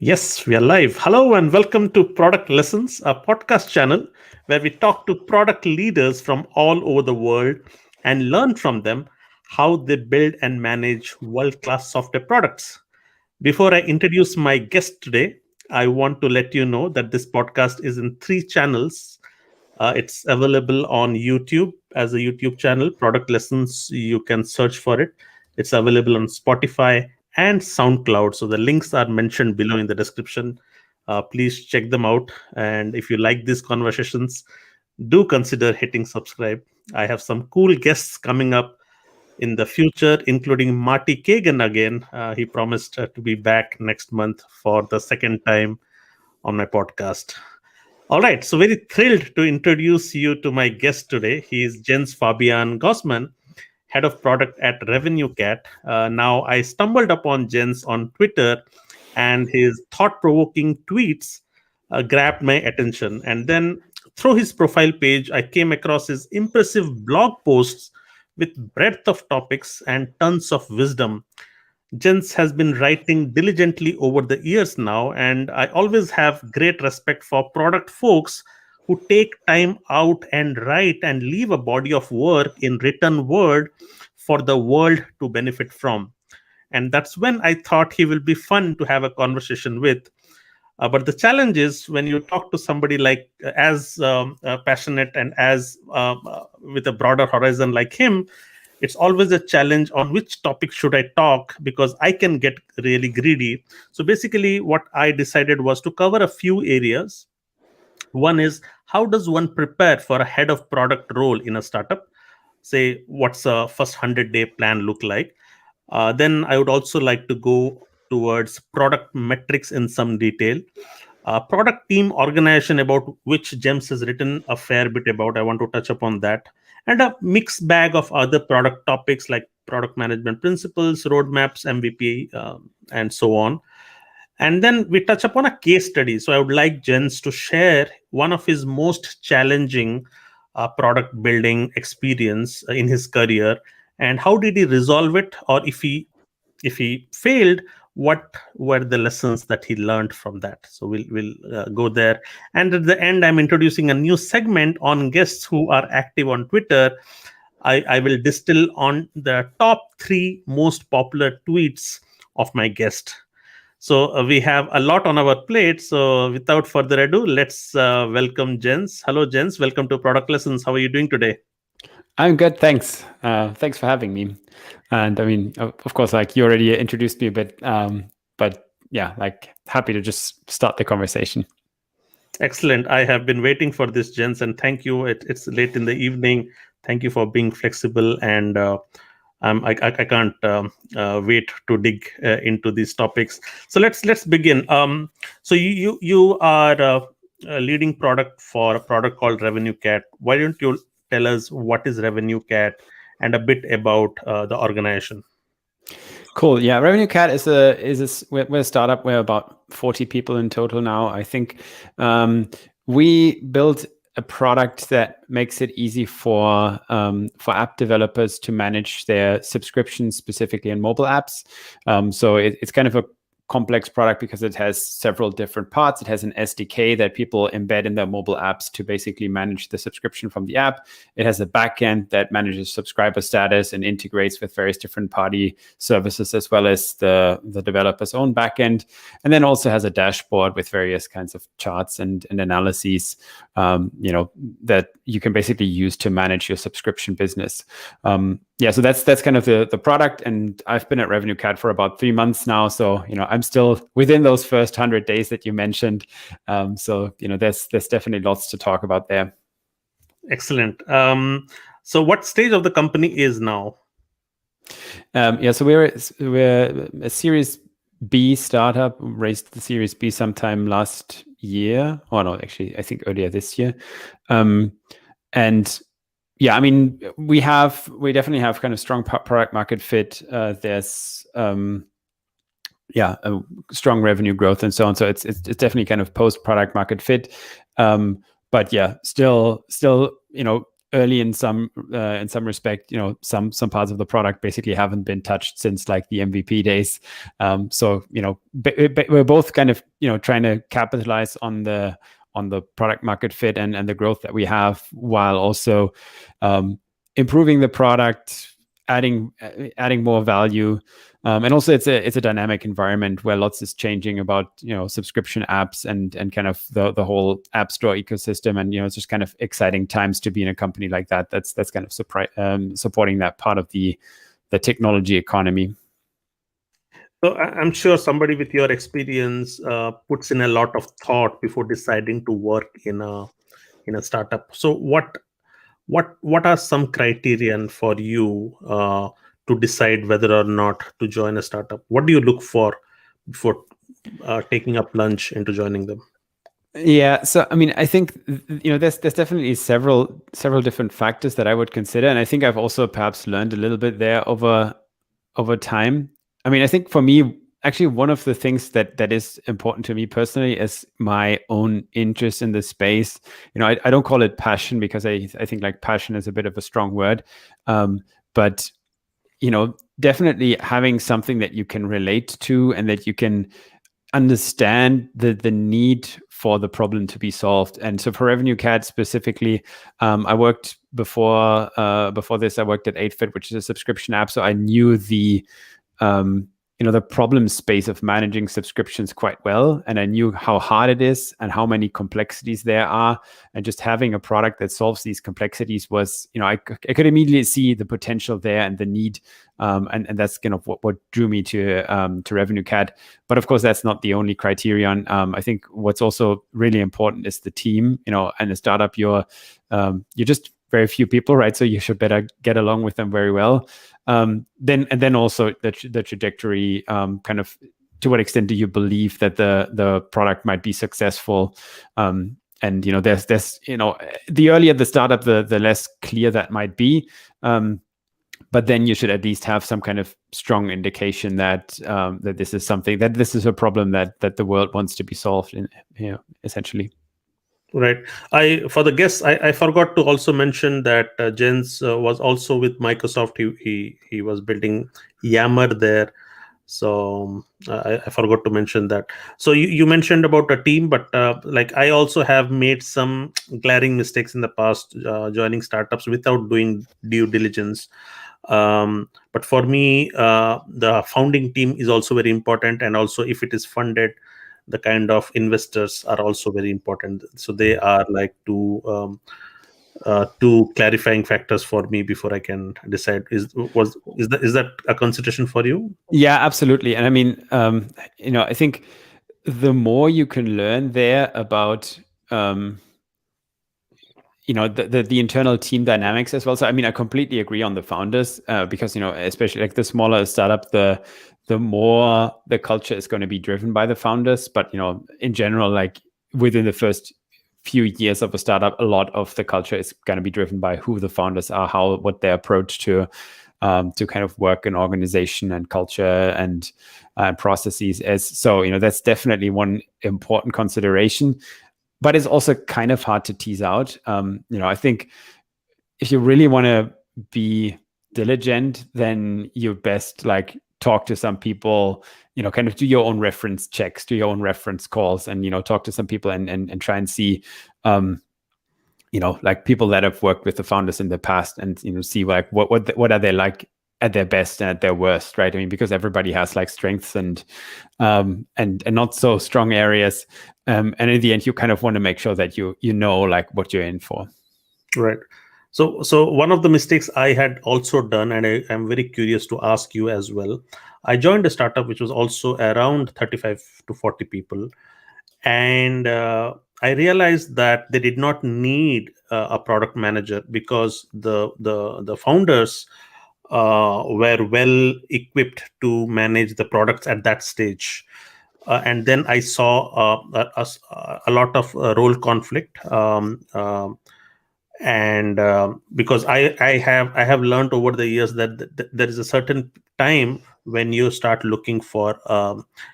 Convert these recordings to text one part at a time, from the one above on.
Yes, we are live. Hello and welcome to Product Lessons, a podcast channel where we talk to product leaders from all over the world and learn from them how they build and manage world class software products. Before I introduce my guest today, I want to let you know that this podcast is in three channels. It's available on YouTube as a YouTube channel, Product Lessons. You can search for it. It's available on Spotify and SoundCloud. So the links are mentioned below in the description. Please check them out. And if you like these conversations, do consider hitting subscribe. I have some cool guests coming up in the future, including Marty Kagan again. He promised to be back next month for the second time on my podcast. All right, so very thrilled to introduce you to my guest today. He is Jens-Fabian Goetzmann, head of product at RevenueCAT. Now, I stumbled upon Jens on Twitter, and his thought-provoking tweets grabbed my attention. And then through his profile page, I came across his impressive blog posts with breadth of topics and tons of wisdom. Jens has been writing diligently over the years now, and I always have great respect for product folks who take time out and write and leave a body of work in written word for the world to benefit from. And that's when I thought he will be fun to have a conversation with. But the challenge is when you talk to somebody like as passionate and as with a broader horizon like him, it's always a challenge on which topic should I talk because I can get really greedy. So basically, what I decided was to cover a few areas. One is how does one prepare for a head of product role in a startup? Say, what's a first 100-day plan look like? Then I would also like to go towards product metrics in some detail. Product team organization, about which James has written a fair bit about. I want to touch upon that. And a mixed bag of other product topics like product management principles, roadmaps, MVP, and so on. And then we touch upon a case study. So I would like Jens to share one of his most challenging product building experience in his career, and how did he resolve it, or if he failed, what were the lessons that he learned from that. So we'll go there. And at the end, I'm introducing a new segment on guests who are active on Twitter. I will distill on the top three most popular tweets of my guest. So we have a lot on our plate. So without further ado, let's welcome Jens. Hello, Jens. Welcome to Product Lessons. How are you doing today? I'm good, thanks. Thanks for having me. And I mean, of course, like you already introduced me a bit, but yeah, like happy to just start the conversation. Excellent. I have been waiting for this, Jens, and thank you. It's late in the evening. Thank you for being flexible, and I can't wait to dig into these topics. So let's begin. So you are a leading product for a product called RevenueCAT. Why don't you tell us what is RevenueCAT and a bit about the organization? Cool. Yeah, RevenueCAT we're a startup. We're about 40 people in total now. I think we built a product that makes it easy for app developers to manage their subscriptions, specifically in mobile apps. So it's kind of a complex product because it has several different parts. It has an SDK that people embed in their mobile apps to basically manage the subscription from the app. It has a backend that manages subscriber status and integrates with various different party services, as well as the developer's own backend. And then also has a dashboard with various kinds of charts and analyses, that you can basically use to manage your subscription business. So that's kind of the product, and I've been at RevenueCAT for about 3 months now. So I'm still within those first 100 days that you mentioned. There's definitely lots to talk about there. Excellent. So what stage of the company is now? So we're a Series B startup. Raised the Series B sometime last year. Oh no, actually, I think earlier this year. And yeah, I mean, we definitely have kind of strong product market fit. There's a strong revenue growth and so on. So it's definitely kind of post product market fit. But yeah, still, early in some respect. Some parts of the product basically haven't been touched since like the MVP days. So we're both kind of trying to capitalize on the product market fit and the growth that we have, while also improving the product, adding more value. And also it's a dynamic environment where lots is changing about subscription apps and kind of the whole app store ecosystem, and it's just kind of exciting times to be in a company like that that's kind of supporting that part of the technology economy. So I'm sure somebody with your experience puts in a lot of thought before deciding to work in a startup. So what are some criterion for you to decide whether or not to join a startup? What do you look for before taking up plunge into joining them? Yeah, so I mean, I think there's definitely several different factors that I would consider, and I think I've also perhaps learned a little bit there over time. I mean, I think for me, actually, one of the things that is important to me personally is my own interest in the space. I don't call it passion, because I think like passion is a bit of a strong word, but definitely having something that you can relate to and that you can understand the need for the problem to be solved. And so for RevenueCAt specifically, I worked before this, I worked at 8fit, which is a subscription app. So I knew the problem space of managing subscriptions quite well, and I knew how hard it is and how many complexities there are, and just having a product that solves these complexities was, I could immediately see the potential there and the need, and that's kind of what drew me to RevenueCAt. But of course, that's not the only criterion. I think what's also really important is the team. And a startup, you're just very few people, right? So you should better get along with them very well. Then also the trajectory, kind of to what extent do you believe that the product might be successful? And there's the earlier the startup, the less clear that might be. But then you should at least have some kind of strong indication that that this is something, that this is a problem that the world wants to be solved in, essentially. Right. For the guests, I forgot to also mention that Jens was also with Microsoft. He was building Yammer there. So I forgot to mention that. So you mentioned about a team, but like I also have made some glaring mistakes in the past joining startups without doing due diligence. But for me, the founding team is also very important, and also if it is funded, the kind of investors are also very important. So they are like two clarifying factors for me before I can decide. Is that a consideration for you? Yeah, absolutely. And I mean, I think the more you can learn there about the internal team dynamics as well. So I mean, I completely agree on the founders, because especially like the smaller startup, the more the culture is going to be driven by the founders. But in general, like within the first few years of a startup, a lot of the culture is going to be driven by who the founders are, what their approach to kind of work and organization and culture and processes is. So that's definitely one important consideration. But it's also kind of hard to tease out. I think if you really want to be diligent, then you best like talk to some people, kind of do your own reference checks, do your own reference calls, and talk to some people and try and see like people that have worked with the founders in the past, and see like what are they like at their best and at their worst, right? I mean, because everybody has like strengths and not so strong areas, and in the end, you kind of want to make sure that you know like what you're in for. Right. So one of the mistakes I had also done, and I'm very curious to ask you as well. I joined a startup which was also around 35 to 40 people, and I realized that they did not need a product manager because the founders were well equipped to manage the products at that stage. And then I saw a lot of role conflict. And because I have learned over the years that there is a certain time when you start looking for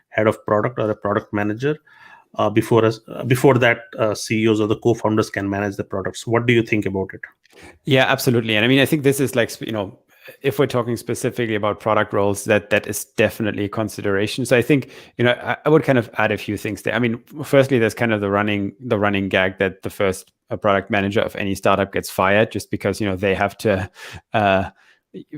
head of product or a product manager. before that CEOs or the co-founders can manage the products. What do you think about it? Yeah, absolutely. And I mean, I think this is like, if we're talking specifically about product roles, that is definitely a consideration. So I think, I would kind of add a few things there. I mean, firstly, there's kind of the running gag that the first product manager of any startup gets fired just because, they have to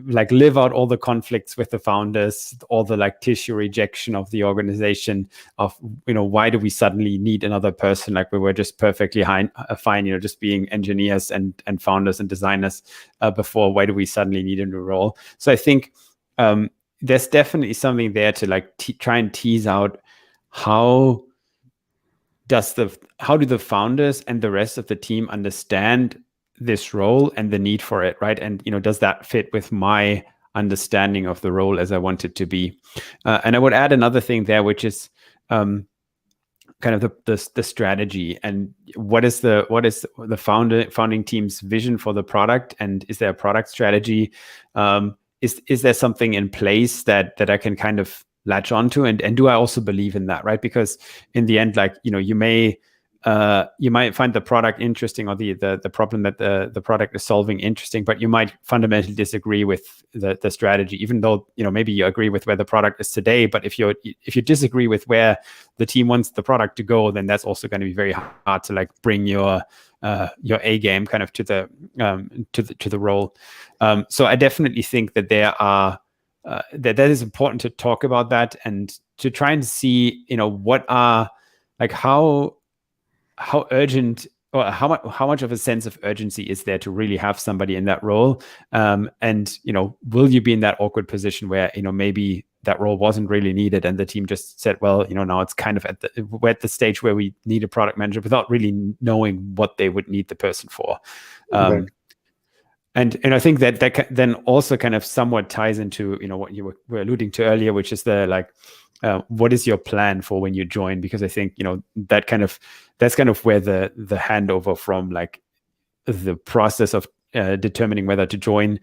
like live out all the conflicts with the founders, all the like tissue rejection of the organization of, why do we suddenly need another person? Like we were just perfectly fine, just being engineers and founders and designers before. Why do we suddenly need a new role? So I think there's definitely something there to like try and tease out how do the founders and the rest of the team understand this role and the need for it, right? And does that fit with my understanding of the role as I want it to be? And I would add another thing there, which is kind of the strategy, and what is the founding team's vision for the product, and is there a product strategy? Is there something in place that I can kind of latch onto, and do I also believe in that, right? Because in the end, like you might find the product interesting, or the problem that the product is solving interesting, but you might fundamentally disagree with the strategy, even though maybe you agree with where the product is today. But if you disagree with where the team wants the product to go, then that's also going to be very hard to like bring your A game kind of to the role. So I definitely think that there are that is important to talk about that, and to try and see what are like how urgent, or how much of a sense of urgency is there to really have somebody in that role, and will you be in that awkward position where maybe that role wasn't really needed and the team just said, well, now it's kind of we're at the stage where we need a product manager without really knowing what they would need the person for. Right. And I think that then also kind of somewhat ties into what you were alluding to earlier, which is the like what is your plan for when you join? Because I think that's kind of where the handover from like the process of determining whether to join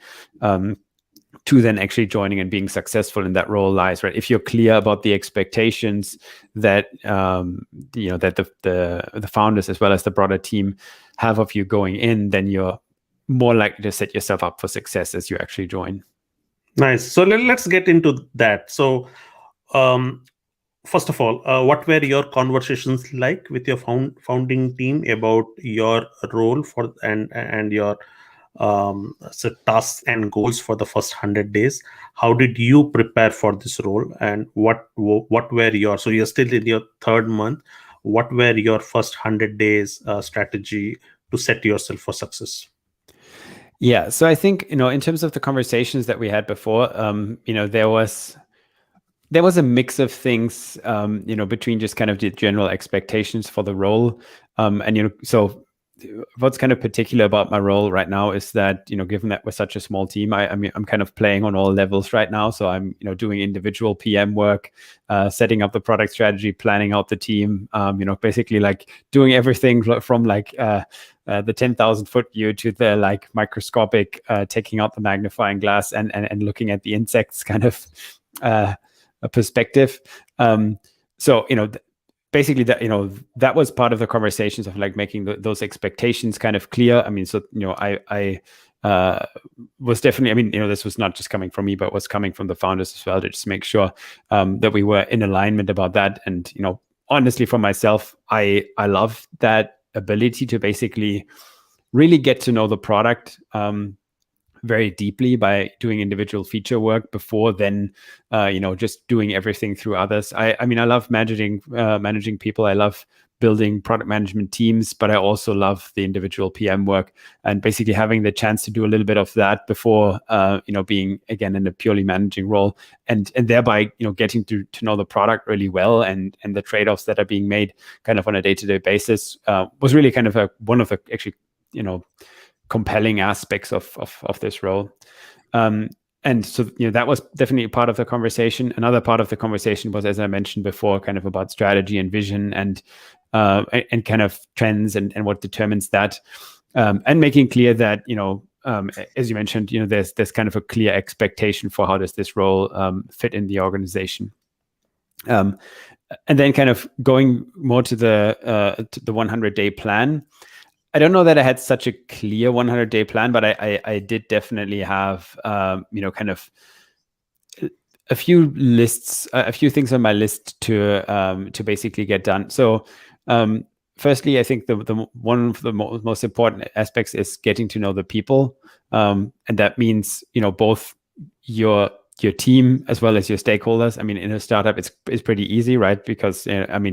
to then actually joining and being successful in that role lies, right? If you're clear about the expectations that that the founders as well as the broader team have of you going in, then you're more likely to set yourself up for success as you actually join. Nice. So let's get into that. So first of all, what were your conversations like with your founding team about your role for and your so tasks and goals for the first 100 days? How did you prepare for this role, and what were your, so you're still in your third month, what were your first 100 days strategy to set yourself for success? Yeah, so I think in terms of the conversations that we had before, there was a mix of things, between just kind of the general expectations for the role, and so what's kind of particular about my role right now is that given that we're such a small team, I'm kind of playing on all levels right now. So I'm doing individual PM work, setting up the product strategy, planning out the team, basically like doing everything from like the 10,000 foot view to the like microscopic, taking out the magnifying glass and looking at the insects kind of a perspective. So basically that that was part of the conversations of like making those expectations kind of clear. I mean, so I was definitely, I mean, this was not just coming from me, but was coming from the founders as well, to just make sure that we were in alignment about that. And honestly, for myself, I love that ability to basically really get to know the product very deeply by doing individual feature work before then just doing everything through others. I mean, I love managing people. I love building product management teams, but I also love the individual PM work, and basically having the chance to do a little bit of that before being again in a purely managing role, and thereby getting to know the product really well, and the trade-offs that are being made kind of on a day-to-day basis was really kind of one of the actually compelling aspects of this role. And so, that was definitely part of the conversation. Another part of the conversation was, as I mentioned before, kind of about strategy and vision and kind of trends and what determines that, and making clear that, as you mentioned, there's kind of a clear expectation for how does this role fit in the organization. and then kind of going more to the 100-day plan. I don't know that I had such a clear 100-day plan, but I did definitely have kind of a few lists, a few things on my list to basically get done. So firstly, I think the one of the most important aspects is getting to know the people, and that means both your team as well as your stakeholders. I mean, in a startup, it's pretty easy, right? Because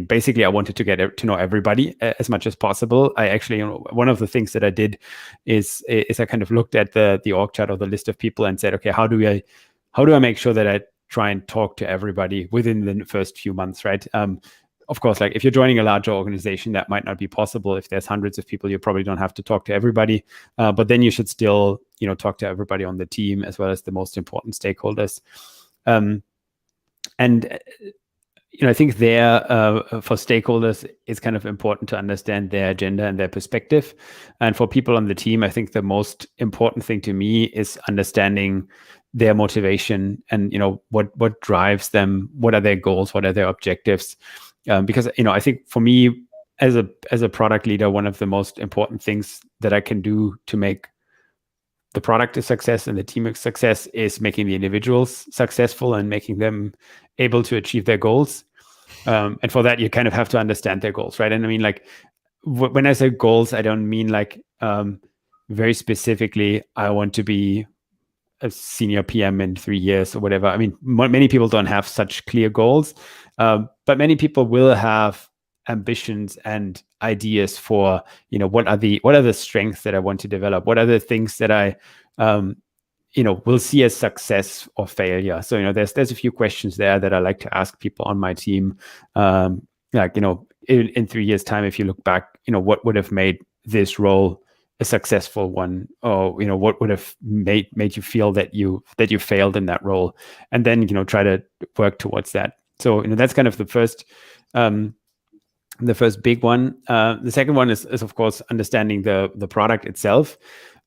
basically, I wanted to get to know everybody as much as possible. I actually, one of the things that I did is I kind of looked at the org chart or the list of people and said, okay, how do I make sure that I try and talk to everybody within the first few months, right? Of course, like if you're joining a larger organization, that might not be possible. If there's hundreds of people, you probably don't have to talk to everybody, but then you should still, talk to everybody on the team as well as the most important stakeholders. And I think there for stakeholders, it's kind of important to understand their agenda and their perspective. And for people on the team, I think the most important thing to me is understanding their motivation and what drives them, what are their goals, what are their objectives. Because I think for me as a product leader, one of the most important things that I can do to make the product a success and the team a success is making the individuals successful and making them able to achieve their goals. And for that, you kind of have to understand their goals, right? And I mean, like when I say goals, I don't mean like very specifically, I want to be a senior PM in 3 years or whatever. I mean, many people don't have such clear goals, but many people will have ambitions and ideas for, what are the strengths that I want to develop? What are the things that I, will see as success or failure? So, there's a few questions there that I like to ask people on my team. In 3 years' time, if you look back, what would have made this role a successful one, or what would have made you feel that you failed in that role, and then try to work towards that. So that's kind of the first big one. The second one is of course understanding the product itself,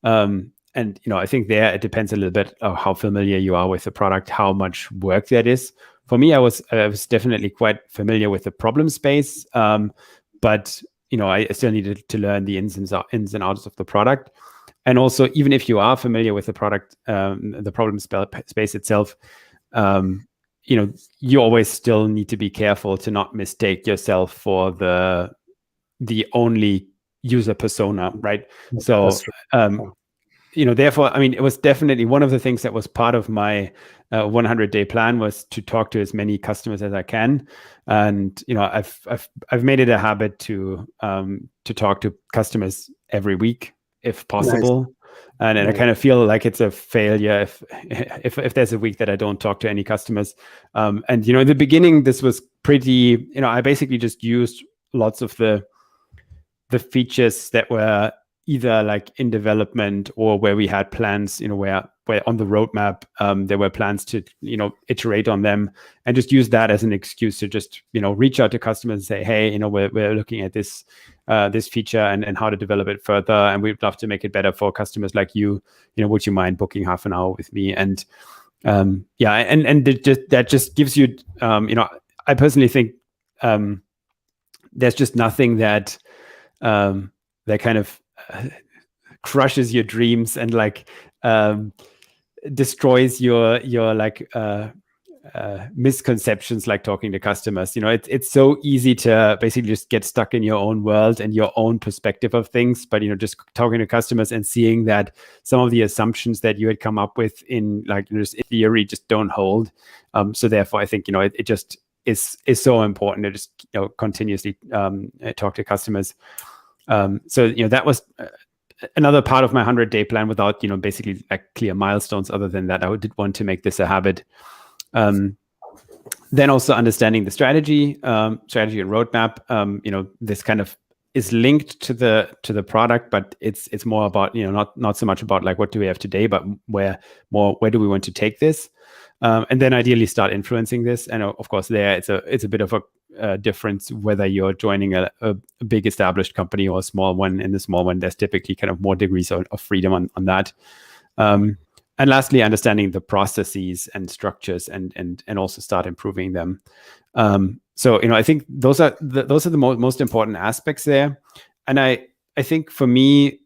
and I think there it depends a little bit of how familiar you are with the product, how much work that is. For me, I was definitely quite familiar with the problem space, but I still needed to learn the ins and outs of the product. And also, even if you are familiar with the product, the problem space itself, you always still need to be careful to not mistake yourself for the only user persona, right? So, therefore, I mean, it was definitely one of the things that was part of my 100-day plan was to talk to as many customers as I can. And I've made it a habit to talk to customers every week if possible. Nice. And I kind of feel like it's a failure if there's a week that I don't talk to any customers. And in the beginning, this was pretty. I basically just used lots of the features that were either like in development or where we had plans, where on the roadmap there were plans to iterate on them, and just use that as an excuse to just reach out to customers and say, hey, we're looking at this feature and how to develop it further, and we'd love to make it better for customers like you. Would you mind booking half an hour with me? And that just gives you I personally think there's just nothing that kind of crushes your dreams and like destroys your like misconceptions like talking to customers. It's so easy to basically just get stuck in your own world and your own perspective of things, but just talking to customers and seeing that some of the assumptions that you had come up with in like just in theory just don't hold. So therefore I think it just is so important to just continuously talk to customers. So that was another part of my 100-day plan without basically like clear milestones. Other than that, I did want to make this a habit. Then also understanding the strategy and roadmap. This kind of is linked to the product, but it's more about not so much about like what do we have today, but where do we want to take this, and then ideally start influencing this. And of course, there it's a bit of a difference whether you're joining a big established company or a small one. In the small one, there's typically kind of more degrees of freedom on that. And lastly, understanding the processes and structures and also start improving them. So I think those are the most important aspects there. And I think for me,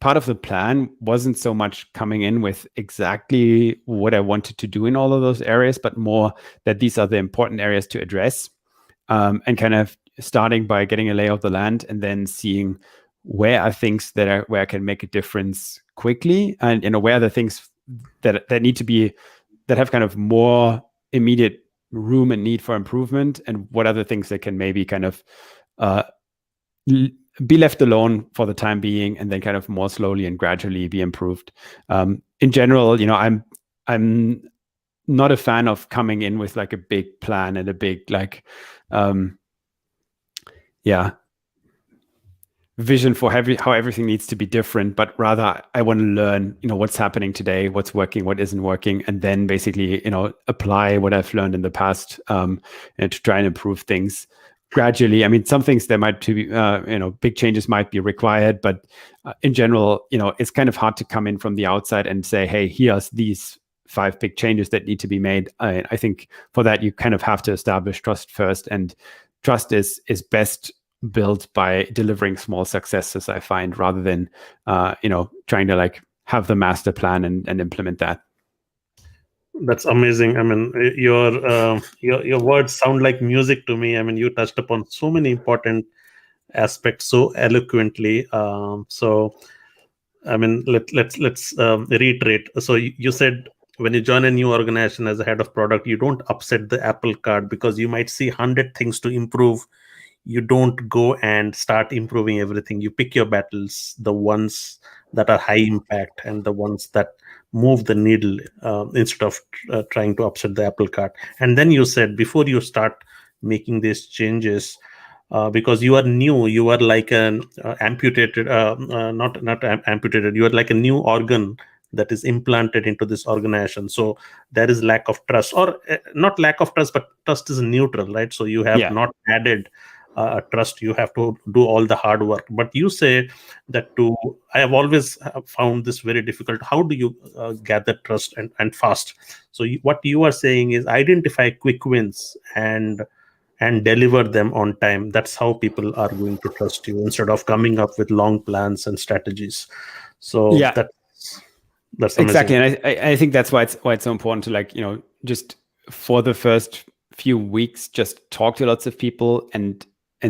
part of the plan wasn't so much coming in with exactly what I wanted to do in all of those areas, but more that these are the important areas to address, and kind of starting by getting a lay of the land and then seeing where are things where I can make a difference quickly, and where are the things that need to be, that have kind of more immediate room and need for improvement, and what are the things that can maybe kind of be left alone for the time being, and then kind of more slowly and gradually be improved. In general, I'm not a fan of coming in with like a big plan and a big vision for how everything needs to be different, but rather I want to learn, what's happening today, what's working, what isn't working, and then basically, apply what I've learned in the past, and to try and improve things gradually. I mean, some things there might be, big changes might be required, but in general, it's kind of hard to come in from the outside and say, hey, here's these 5 big changes that need to be made. I think for that, you kind of have to establish trust first, and trust is best built by delivering small successes, I find, rather than trying to have the master plan and implement that. That's amazing. I mean, your words sound like music to me. I mean, you touched upon so many important aspects so eloquently. So I mean, let's reiterate. So you said when you join a new organization as a head of product, you don't upset the apple cart because you might see 100 things to improve. You don't go and start improving everything. You pick your battles, the ones that are high impact and the ones that move the needle, instead of trying to upset the apple cart. And then you said before you start making these changes, because you are new, you are like an amputated, not amputated, you are like a new organ that is implanted into this organization. So there is lack of trust, or not lack of trust, but trust is neutral, right? So you have not added trust. You have to do all the hard work. But you say that I have always found this very difficult. How do you gather trust and fast? So what you are saying is identify quick wins and deliver them on time. That's how people are going to trust you, instead of coming up with long plans and strategies. So that's amazing. Exactly. And I think that's why it's so important to just for the first few weeks, just talk to lots of people and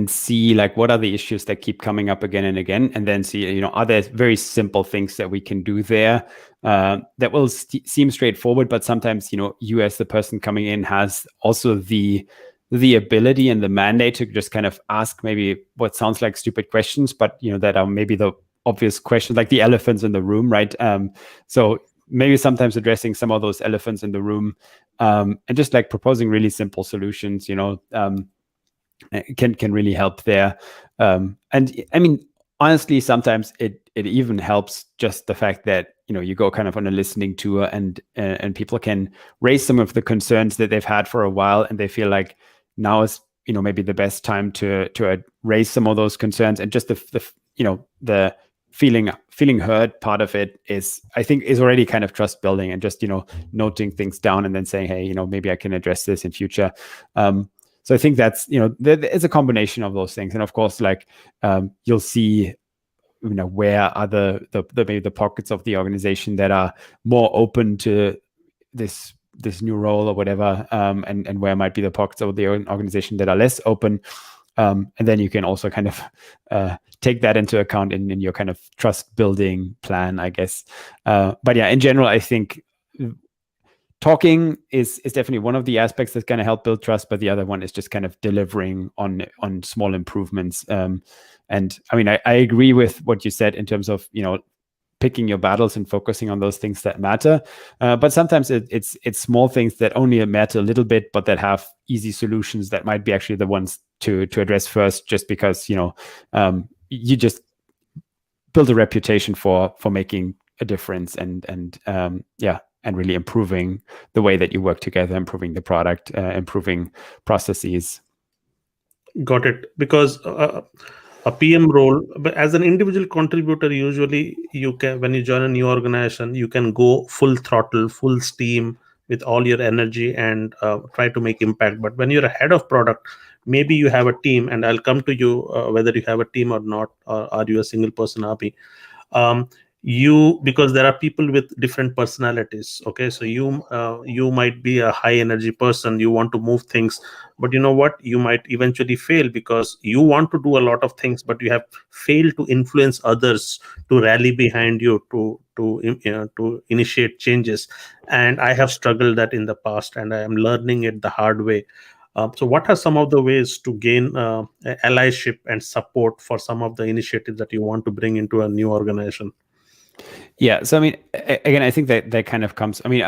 see what are the issues that keep coming up again and again, and then see, are there very simple things that we can do there that will seem straightforward, but sometimes, you as the person coming in has also the ability and the mandate to just kind of ask maybe what sounds like stupid questions, but that are maybe the obvious questions, like the elephants in the room, right? So maybe sometimes addressing some of those elephants in the room, and just proposing really simple solutions, can really help there. And I mean, honestly, sometimes it even helps just the fact that you go kind of on a listening tour, and people can raise some of the concerns that they've had for a while, and they feel like now is maybe the best time to raise some of those concerns. And just the feeling heard part of it is, I think, is already kind of trust building, and just noting things down and then saying, hey, maybe I can address this in future. So I think that's, there is a combination of those things. And of course, you'll see, where are maybe the pockets of the organization that are more open to this new role or whatever, and where might be the pockets of the organization that are less open. And then you can also kind of take that into account in your kind of trust building plan, I guess. But yeah, in general, I think talking is definitely one of the aspects that's going to help build trust, but the other one is just kind of delivering on small improvements. And I mean, I agree with what you said in terms of, picking your battles and focusing on those things that matter. But sometimes it's small things that only matter a little bit, but that have easy solutions that might be actually the ones to address first, just because, you just build a reputation for making a difference, and really improving the way that you work together, improving the product, improving processes. Got it. Because a PM role, but as an individual contributor, usually you can, when you join a new organization, you can go full throttle, full steam, with all your energy and try to make impact. But when you're a head of product, maybe you have a team, and I'll come to you whether you have a team or not, or are you a single person army. um, you, because there are people with different personalities. Okay, so you might be a high energy person, you want to move things, but you know what, you might eventually fail because you want to do a lot of things, but you have failed to influence others to rally behind you to initiate changes. And I have struggled that in the past, and I am learning it the hard way. So what are some of the ways to gain allyship and support for some of the initiatives that you want to bring into a new organization? Yeah. So, I mean, again, I think that kind of comes, I mean,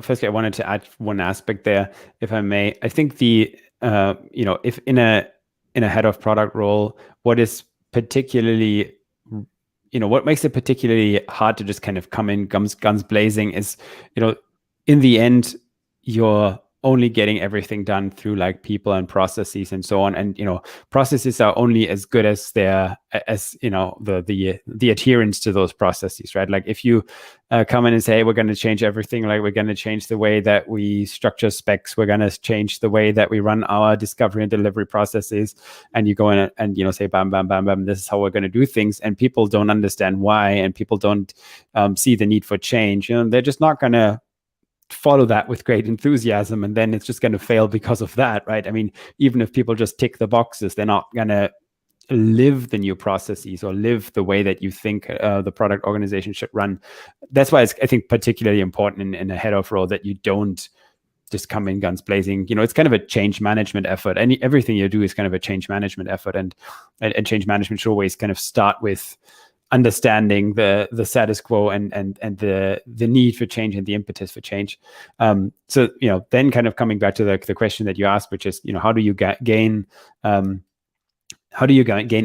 firstly, I wanted to add one aspect there, if I may. I think if in a head of product role, what is particularly, what makes it particularly hard to just kind of come in guns blazing is, in the end, you're only getting everything done through like people and processes and so on. And processes are only as good as the adherence to those processes, right? Like if you come in and say, hey, we're going to change everything, like we're going to change the way that we structure specs, we're going to change the way that we run our discovery and delivery processes, and you go in and say bam bam bam bam, this is how we're going to do things, and people don't understand why, and people don't see the need for change, they're just not going to follow that with great enthusiasm, and then it's just going to fail because of that, right? I mean, even if people just tick the boxes, they're not going to live the new processes or live the way that you think the product organization should run. That's why it's, I think, particularly important in a head of role that you don't just come in guns blazing. It's kind of a change management effort. Everything you do is kind of a change management effort, and change management should always kind of start with understanding the status quo and the need for change and the impetus for change. So then kind of coming back to the question that you asked, which is how do you gain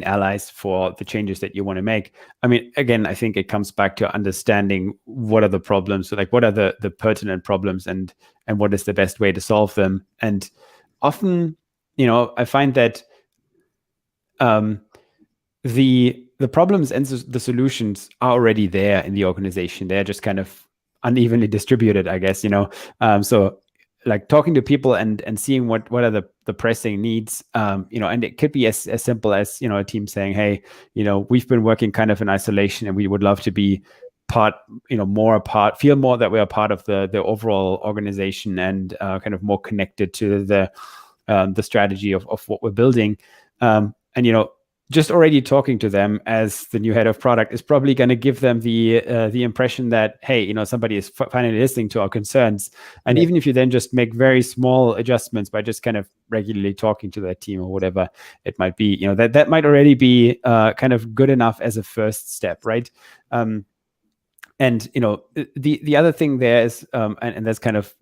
allies for the changes that you want to make? I mean, again, I think it comes back to understanding what are the problems, so like what are the pertinent problems, and what is the best way to solve them. And often, I find that the problems and the solutions are already there in the organization. They're just kind of unevenly distributed, I guess. So like talking to people and seeing what are the pressing needs, and it could be as simple as a team saying, hey, we've been working kind of in isolation, and we would love to be more a part, feel more that we're a part of the overall organization, and kind of more connected to the strategy of what we're building. And just already talking to them as the new head of product is probably going to give them the impression that, hey, somebody is finally listening to our concerns. And even if you then just make very small adjustments by just kind of regularly talking to that team or whatever it might be, that might already be kind of good enough as a first step, right? And the other thing there is, and that's kind of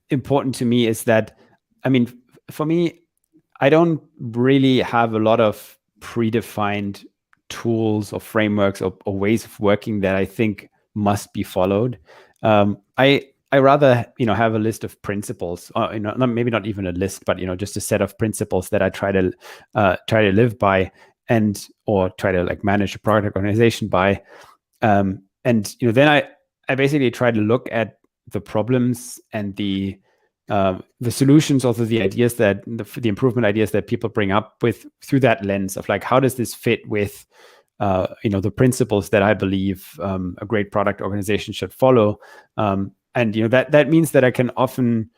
important to me, is that, I mean, for me, I don't really have a lot of predefined tools or frameworks or ways of working that I think must be followed. I rather have a list of principles, maybe not even a list, but just a set of principles that I try to live by, or try to like manage a product organization by. And then I basically try to look at the problems and the solutions, also the ideas that the improvement ideas that people bring up with through that lens of like, how does this fit with the principles that I believe a great product organization should follow. And that means that I can often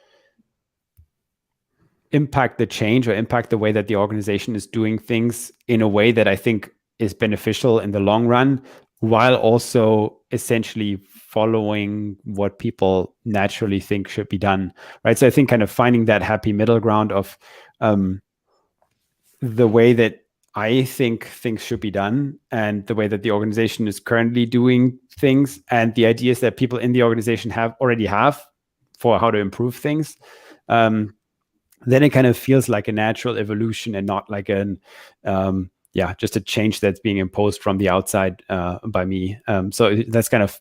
impact the change or impact the way that the organization is doing things in a way that I think is beneficial in the long run, while also essentially following what people naturally think should be done, right? So I think kind of finding that happy middle ground of the way that I think things should be done, and the way that the organization is currently doing things, and the ideas that people in the organization already have for how to improve things. Then it kind of feels like a natural evolution, and not like just a change that's being imposed from the outside by me. So that's kind of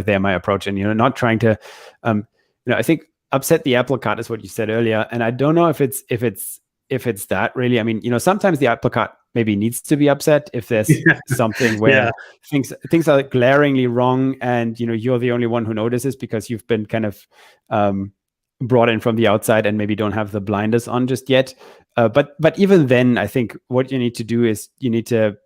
there my approach, and not trying to, I think upset the apple cart is what you said earlier, and I don't know if it's that really. I mean, sometimes the apple cart maybe needs to be upset if there's Yeah. something Yeah. where things are glaringly wrong, and you're the only one who notices because you've been kind of brought in from the outside and maybe don't have the blinders on just yet. But even then, I think what you need to do is you need to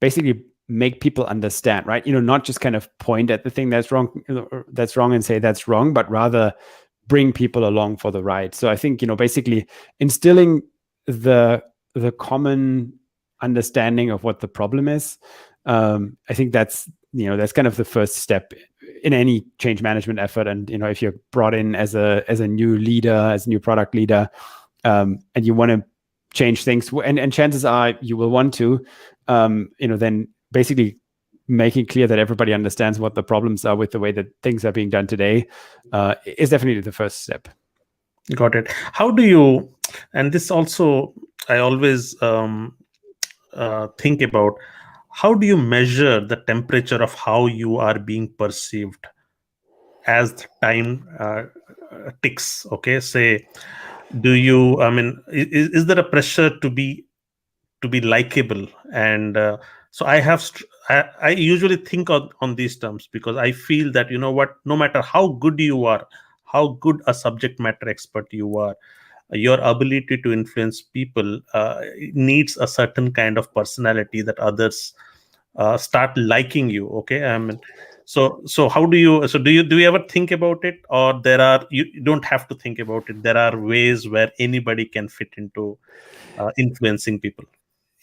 basically make people understand, right? Not just kind of point at the thing that's wrong and say that's wrong, but rather bring people along for the ride. So I think, basically instilling the common understanding of what the problem is. I think that's kind of the first step in any change management effort. And, if you're brought in as a new leader, as a new product leader, and you want to change things, and chances are you will want to, then basically making clear that everybody understands what the problems are with the way that things are being done today is definitely the first step. Got it. How do you, and this also, I always think about, how do you measure the temperature of how you are being perceived as the time ticks? Okay, say, do you, I mean, is there a pressure to be likable? And so I usually think on these terms, because I feel that, what, no matter how good you are, how good a subject matter expert you are, your ability to influence people needs a certain kind of personality that others start liking you. Okay, I mean, so how do you, do you ever think about it, or you don't have to think about it, there are ways where anybody can fit into influencing people?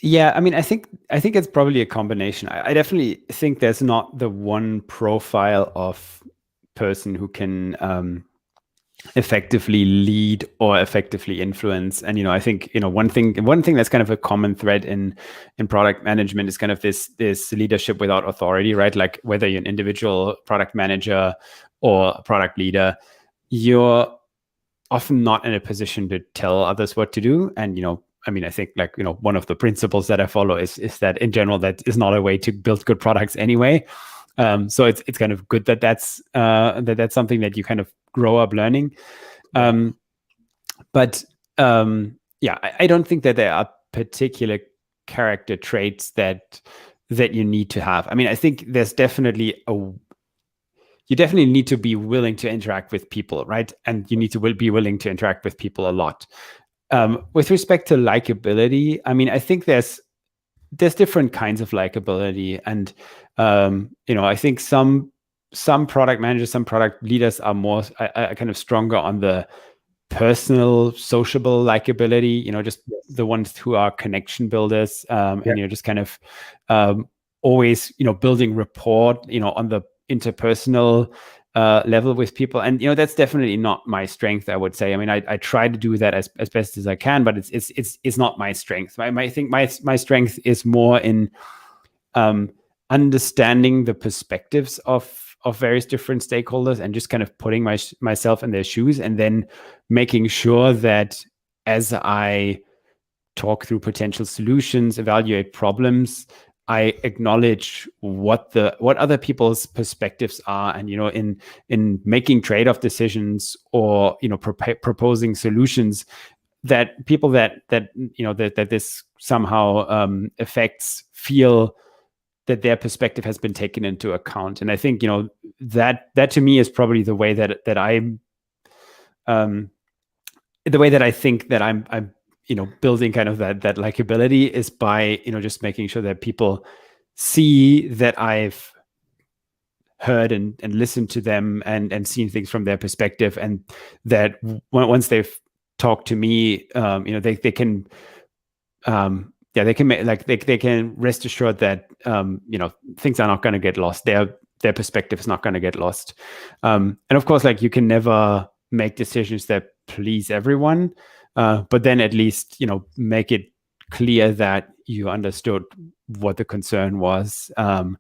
Yeah, I mean, I think it's probably a combination. I definitely think there's not the one profile of person who can effectively lead or effectively influence. And I think one thing that's kind of a common thread in product management is kind of this leadership without authority, right? Like whether you're an individual product manager or a product leader, you're often not in a position to tell others what to do. And I mean, I think one of the principles that I follow is that in general that is not a way to build good products anyway. So it's kind of good that that's something that you kind of grow up learning. But I don't think that there are particular character traits that you need to have. I mean, I think there's definitely you definitely need to be willing to interact with people, right? And you need to be willing to interact with people a lot. With respect to likability, I mean, I think there's different kinds of likability, and I think some product managers, some product leaders are more kind of stronger on the personal, sociable likability. Just the ones who are connection builders, and just kind of always building rapport, on the interpersonal level with people. And that's definitely not my strength, I would say. I mean, I try to do that as best as I can, but it's not my strength. I think my strength is more in understanding the perspectives of various different stakeholders, and just kind of putting myself in their shoes, and then making sure that as I talk through potential solutions, evaluate problems, I acknowledge what other people's perspectives are, and in making trade-off decisions, or proposing solutions, that people that this somehow affects feel that their perspective has been taken into account. And I think that to me is probably the way that I'm the way that I think that I'm building kind of that likability, is by just making sure that people see that I've heard and listened to them, and seen things from their perspective, and that once they've talked to me, they can they can rest assured that things are not going to get lost. Their perspective is not going to get lost. And of course, you can never make decisions that please everyone, but then at least make it clear that you understood what the concern was, and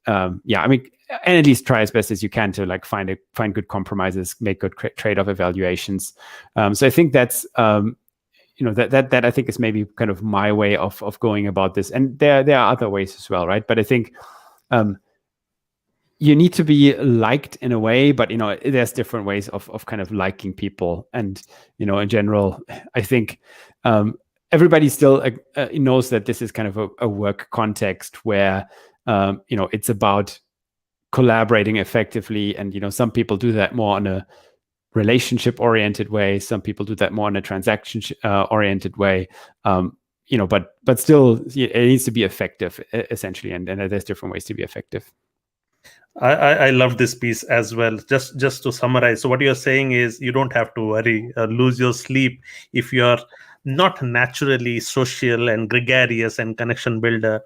I mean, and at least try as best as you can to find good compromises, make good trade-off evaluations. So I think that's that I think is maybe kind of my way of going about this, and there are other ways as well, right? But I think you need to be liked in a way, but there's different ways of kind of liking people. And in general, I think everybody still knows that this is kind of a work context where it's about collaborating effectively, and some people do that more on a relationship oriented way, some people do that more in a transaction oriented way, but still it needs to be effective, essentially, and there's different ways to be effective. I love this piece as well. Just to summarize, so what you're saying is you don't have to worry, lose your sleep if you're not naturally social and gregarious and connection builder.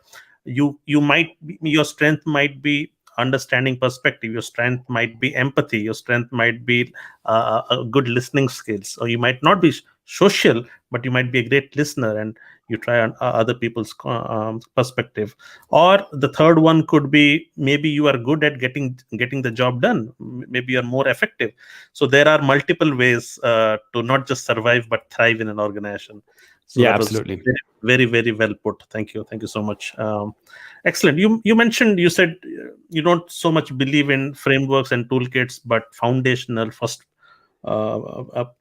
You might be, your strength might be understanding perspective, your strength might be empathy, your strength might be a good listening skills, or you might not be social, but you might be a great listener and you try on other people's perspective. Or the third one could be maybe you are good at getting the job done, maybe you're more effective. So there are multiple ways to not just survive but thrive in an organization. So yeah, that absolutely. was very, very well put. Thank you so much. Excellent. You said you don't so much believe in frameworks and toolkits, but foundational first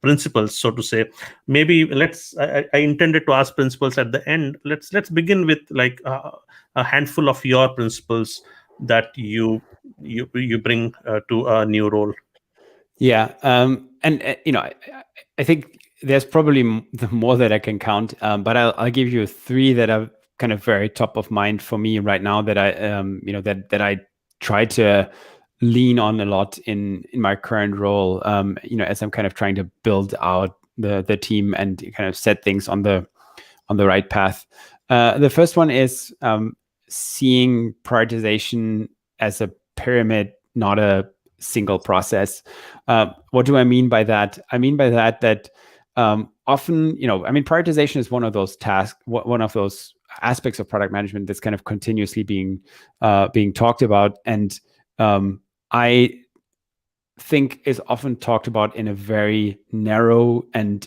principles, so to say. Maybe I intended to ask principles at the end. Let's begin with like a handful of your principles that you bring to a new role. Yeah, and I think there's probably more that I can count, but I'll give you three that are kind of very top of mind for me right now, that I that I try to lean on a lot in my current role, as I'm kind of trying to build out the team and kind of set things on the right path. The first one is seeing prioritization as a pyramid, not a single process. What do I mean by that? I mean by that often, prioritization is one of those tasks, one of those aspects of product management that's kind of continuously being talked about, and I think is often talked about in a very narrow and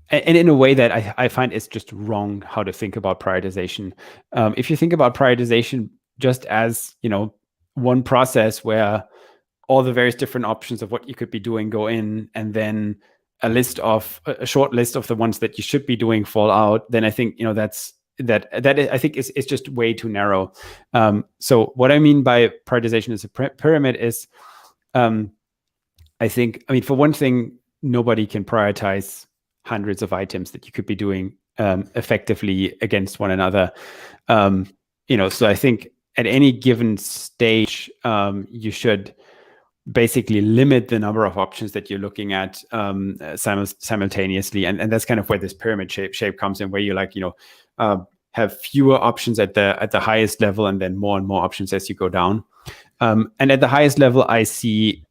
in a way that I find is just wrong how to think about prioritization. If you think about prioritization just as one process where all the various different options of what you could be doing go in, and then a short list of the ones that you should be doing fall out, then I think I think is just way too narrow. So what I mean by prioritization as a pyramid is, for one thing, nobody can prioritize hundreds of items that you could be doing effectively against one another. So I think at any given stage, you should basically limit the number of options that you're looking at simultaneously, and that's kind of where this pyramid shape comes in, where you have fewer options at the highest level, and then more and more options as you go down. And at the highest level, I see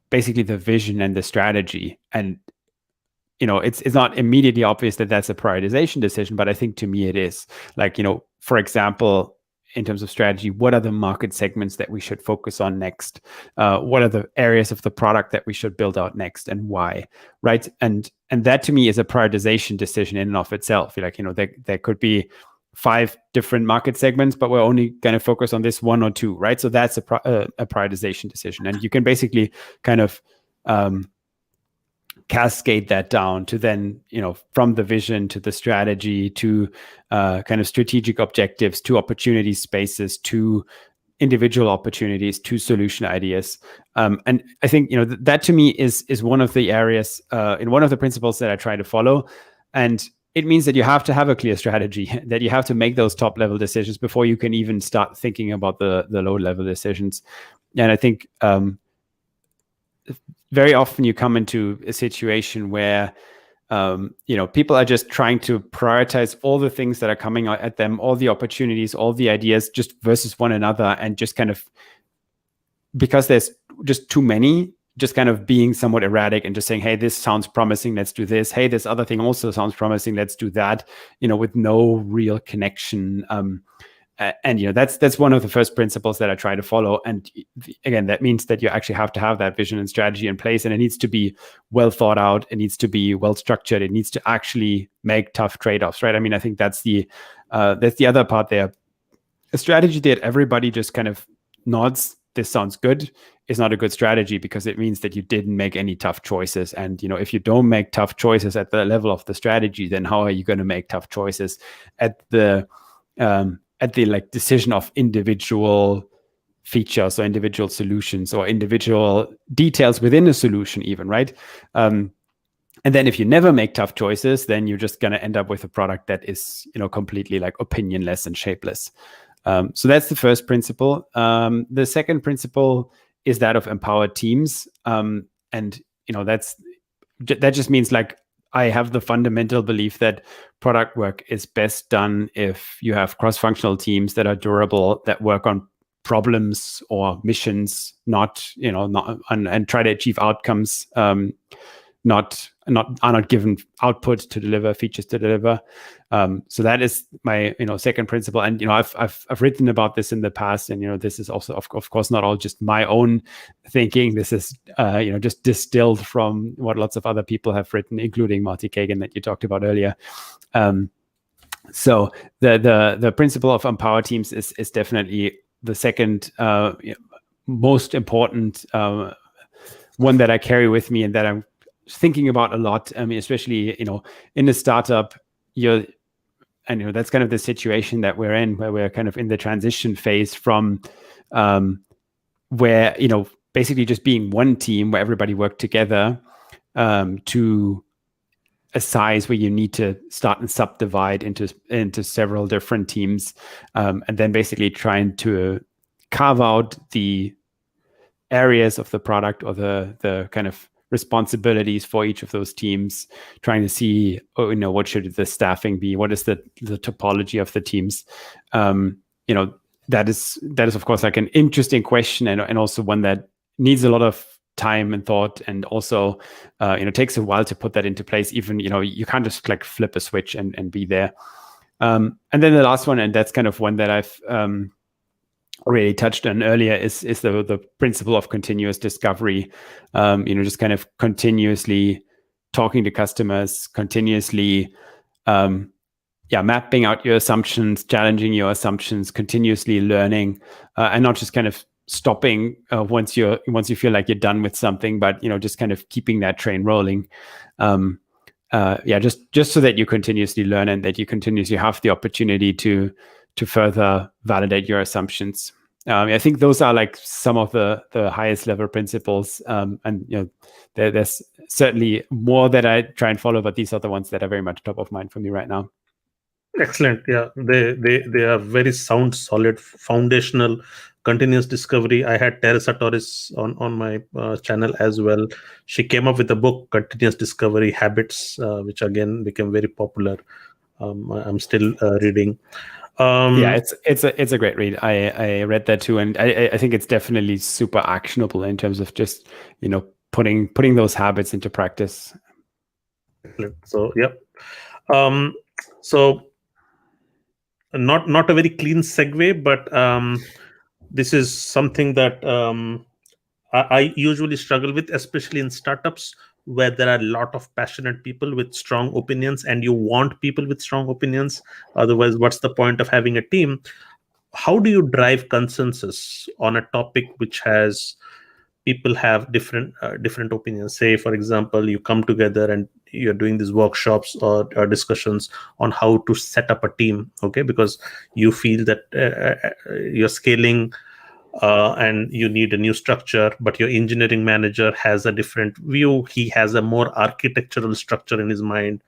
basically the vision and the strategy, and it's not immediately obvious that that's a prioritization decision, but I think to me it is. For example, in terms of strategy, what are the market segments that we should focus on next? What are the areas of the product that we should build out next, and why? Right? And that to me is a prioritization decision in and of itself. There could be 5 different market segments, but we're only going to focus on this 1 or 2, right? So that's a prioritization decision, and you can basically kind of cascade that down to then, from the vision to the strategy to kind of strategic objectives to opportunity spaces to individual opportunities to solution ideas. And I think, that to me is one of the areas in one of the principles that I try to follow. And it means that you have to have a clear strategy, that you have to make those top level decisions before you can even start thinking about the low level decisions. And I think very often you come into a situation where people are just trying to prioritize all the things that are coming at them, all the opportunities, all the ideas, just versus one another, and just kind of, because there's just too many, just kind of being somewhat erratic and just saying, hey, this sounds promising, let's do this. Hey, this other thing also sounds promising, let's do that, with no real connection. And that's one of the first principles that I try to follow. And again, that means that you actually have to have that vision and strategy in place, and it needs to be well thought out. It needs to be well structured. It needs to actually make tough trade-offs, right? I think that's the other part there. A strategy that everybody just kind of nods, this sounds good, is not a good strategy, because it means that you didn't make any tough choices. And if you don't make tough choices at the level of the strategy, then how are you going to make tough choices at the like decision of individual features or individual solutions or individual details within a solution even, right? And then if you never make tough choices, then you're just going to end up with a product that is, completely like opinionless and shapeless. So that's the first principle. The second principle is that of empowered teams. And, that just means like, I have the fundamental belief that product work is best done if you have cross-functional teams that are durable, that work on problems or missions, and try to achieve outcomes, are not given output to deliver, features to deliver. So that is my second principle. And I've written about this in the past, and this is also of course not all just my own thinking. This is just distilled from what lots of other people have written, including Marty Kagan that you talked about earlier. So the principle of empower teams is definitely the second most important one that I carry with me and that I'm thinking about a lot. I mean, especially in a startup, that's kind of the situation that we're in, where we're kind of in the transition phase from where basically just being one team where everybody worked together to a size where you need to start and subdivide into several different teams, and then basically trying to carve out the areas of the product or the kind of responsibilities for each of those teams, trying to see, what should the staffing be? What is the topology of the teams? That is of course like an interesting question, and also one that needs a lot of time and thought, and also takes a while to put that into place. Even you can't just like flip a switch and be there. And then the last one, and that's kind of one that I've already touched on earlier, is the principle of continuous discovery. Just kind of continuously talking to customers, continuously mapping out your assumptions, challenging your assumptions, continuously learning, and not just kind of stopping once you feel like you're done with something, but just kind of keeping that train rolling. Just so that you continuously learn and that you continuously have the opportunity to further validate your assumptions. I think those are like some of the highest level principles, and there's certainly more that I try and follow, but these are the ones that are very much top of mind for me right now. Excellent. Yeah, they are very sound, solid, foundational, continuous discovery. I had Teresa Torres on my channel as well. She came up with a book, Continuous Discovery Habits, which again became very popular. I'm still reading. It's a great read. I read that too, and I think it's definitely super actionable in terms of just putting those habits into practice. So so not a very clean segue, but this is something that I usually struggle with, especially in startups where there are a lot of passionate people with strong opinions, and you want people with strong opinions. Otherwise, what's the point of having a team? How do you drive consensus on a topic which has people have different opinions? Say, for example, you come together and you're doing these workshops or discussions on how to set up a team, okay, because you feel that you're scaling and you need a new structure, but your engineering manager has a different view. He has a more architectural structure in his mind.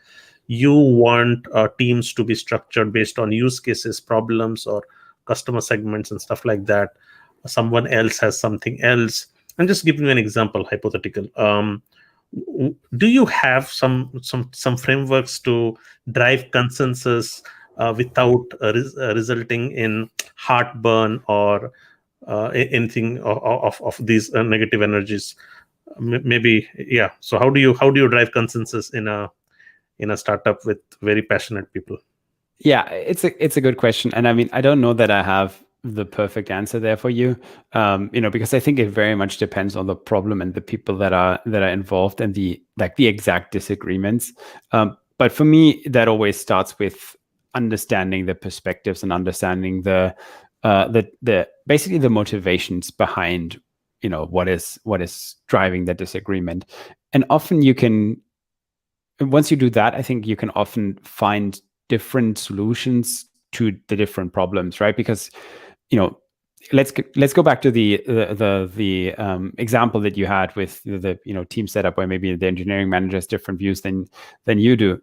You want teams to be structured based on use cases, problems, or customer segments and stuff like that. Someone else has something else. I'm just giving you an example, hypothetical. Do you have some frameworks to drive consensus without resulting in heartburn or anything of these negative energies? Maybe, yeah. So how do you drive consensus in a startup with very passionate people? Yeah, it's a good question, and I mean, I don't know that I have the perfect answer there for you, because I think it very much depends on the problem and the people that are involved and the exact disagreements. But for me, that always starts with understanding the perspectives and understanding the basically the motivations behind what is driving the disagreement. And often once you do that, I think you can often find different solutions to the different problems, right? Because, let's go back to the example that you had with the team setup, where maybe the engineering manager has different views than you do.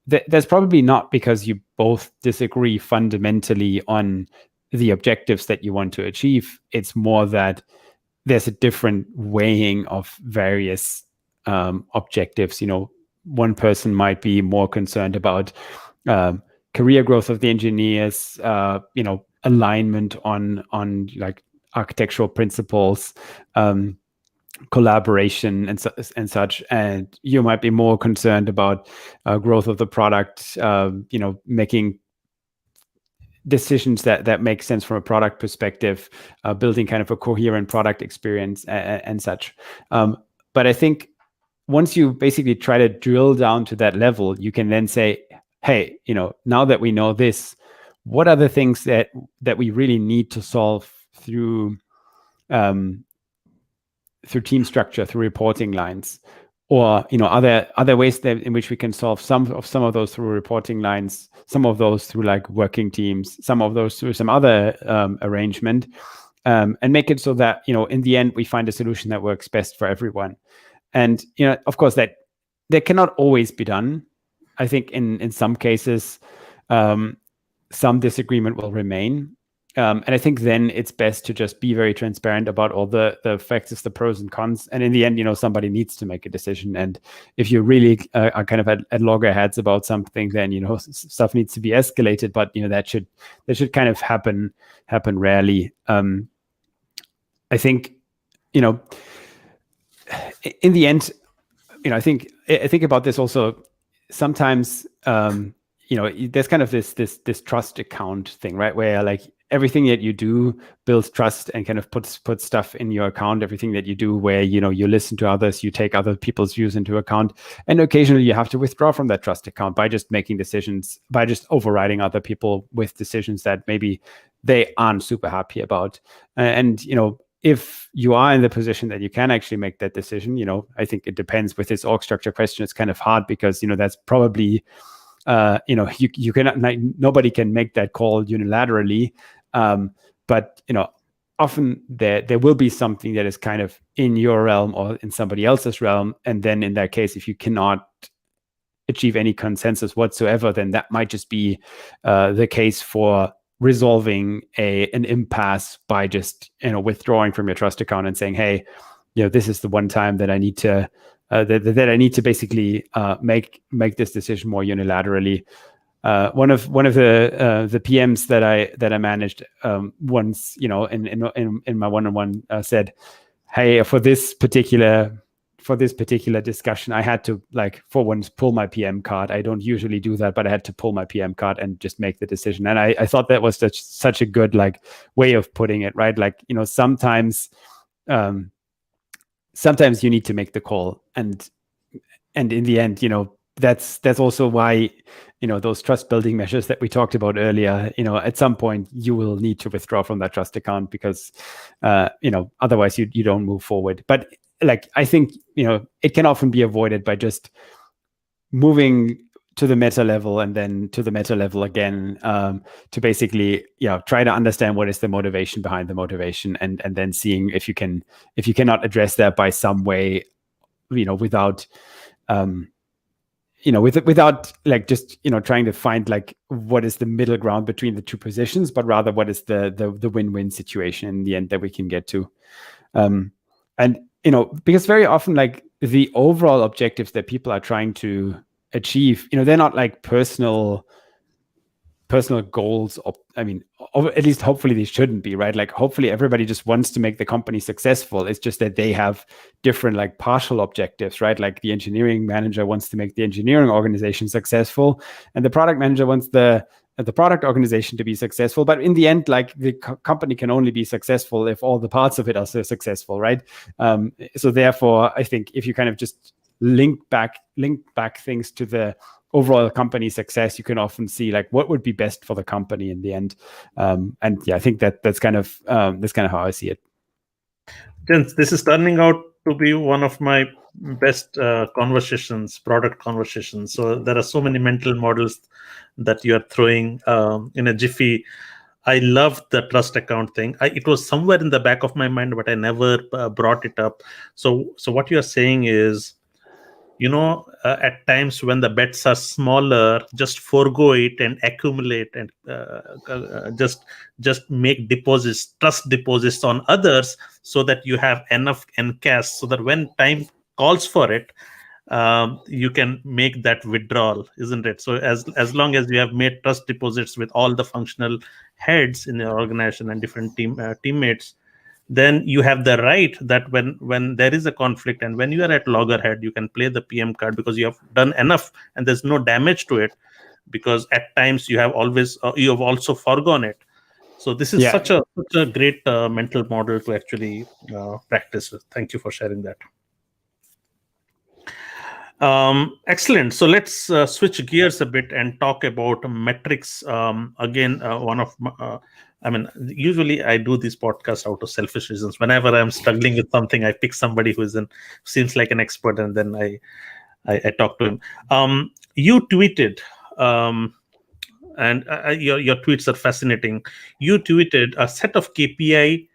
There's probably not because you both disagree fundamentally on the objectives that you want to achieve. It's more that there's a different weighing of various objectives. One person might be more concerned about career growth of the engineers, alignment on like architectural principles, collaboration and such, and you might be more concerned about growth of the product, making decisions that make sense from a product perspective, building kind of a coherent product experience and such. But I think once you basically try to drill down to that level, you can then say, hey, now that we know this, what are the things that we really need to solve through team structure, through reporting lines, or other ways in which we can solve some of those through reporting lines, some of those through like working teams, some of those through some other arrangement, and make it so that in the end we find a solution that works best for everyone. And of course that cannot always be done. I think in some cases some disagreement will remain. And I think then it's best to just be very transparent about all the factors, the pros and cons. And in the end, somebody needs to make a decision. And if you really are kind of at loggerheads about something, then, stuff needs to be escalated. But, that should kind of happen rarely. I think, in the end, I think about this also sometimes, there's kind of this trust account thing, right? Where like everything that you do builds trust and kind of puts stuff in your account. Everything that you do where, you listen to others, you take other people's views into account. And occasionally you have to withdraw from that trust account by just making decisions, by just overriding other people with decisions that maybe they aren't super happy about. And, if you are in the position that you can actually make that decision, I think it depends. With this org structure question, it's kind of hard because, that's probably, you cannot, nobody can make that call unilaterally. But, often there will be something that is kind of in your realm or in somebody else's realm. And then in that case, if you cannot achieve any consensus whatsoever, then that might just be the case for resolving an impasse by just withdrawing from your trust account and saying, hey, this is the one time that I need to that I need to basically make this decision more unilaterally. One of the PMs that I managed once, in my one-on-one said, hey, for this particular discussion, I had to, like, for once, pull my PM card. I don't usually do that, but I had to pull my PM card and just make the decision. And I thought that was such a good way of putting it, right? Like, sometimes you need to make the call, and in the end, that's also why, those trust building measures that we talked about earlier, at some point you will need to withdraw from that trust account because, otherwise you don't move forward. But I think, it can often be avoided by just moving to the meta level and then to the meta level again, to basically, try to understand what is the motivation behind the motivation, and then seeing if you cannot address that by some way, without, without just, trying to find what is the middle ground between the two positions, but rather what is the win-win situation in the end that we can get to. And, because very often, the overall objectives that people are trying to achieve, they're not personal goals. At least hopefully they shouldn't be, right? Hopefully everybody just wants to make the company successful. It's just that they have different partial objectives, right? Like the engineering manager wants to make the engineering organization successful, and the product manager wants the product organization to be successful. But in the end, the company can only be successful if all the parts of it are so successful, right? So therefore, I think if you kind of just link back things to the overall company success, you can often see what would be best for the company in the end. And yeah, I think that's kind of how I see it. Gents, this is turning out to be one of my best conversations, product conversations. So there are so many mental models that you are throwing in a jiffy. I love the trust account thing. It was somewhere in the back of my mind, but I never brought it up. So what you are saying is, at times when the bets are smaller, just forego it and accumulate and just make deposits, trust deposits on others, so that you have enough in cash, so that when time calls for it, you can make that withdrawal, isn't it? So as long as you have made trust deposits with all the functional heads in your organization and different teammates, then you have the right that when there is a conflict and when you are at loggerhead, you can play the PM card, because you have done enough and there's no damage to it, because at times you have also foregone it. So this is Yeah. such a great mental model to actually practice with. Thank you for sharing that. Excellent. So let's switch gears a bit and talk about metrics. Again, one of I mean, usually I do these podcasts out of selfish reasons. Whenever I'm struggling with something, I pick somebody seems like an expert, and then I talk to him. You tweeted, and your tweets are fascinating. You tweeted a set of KPIs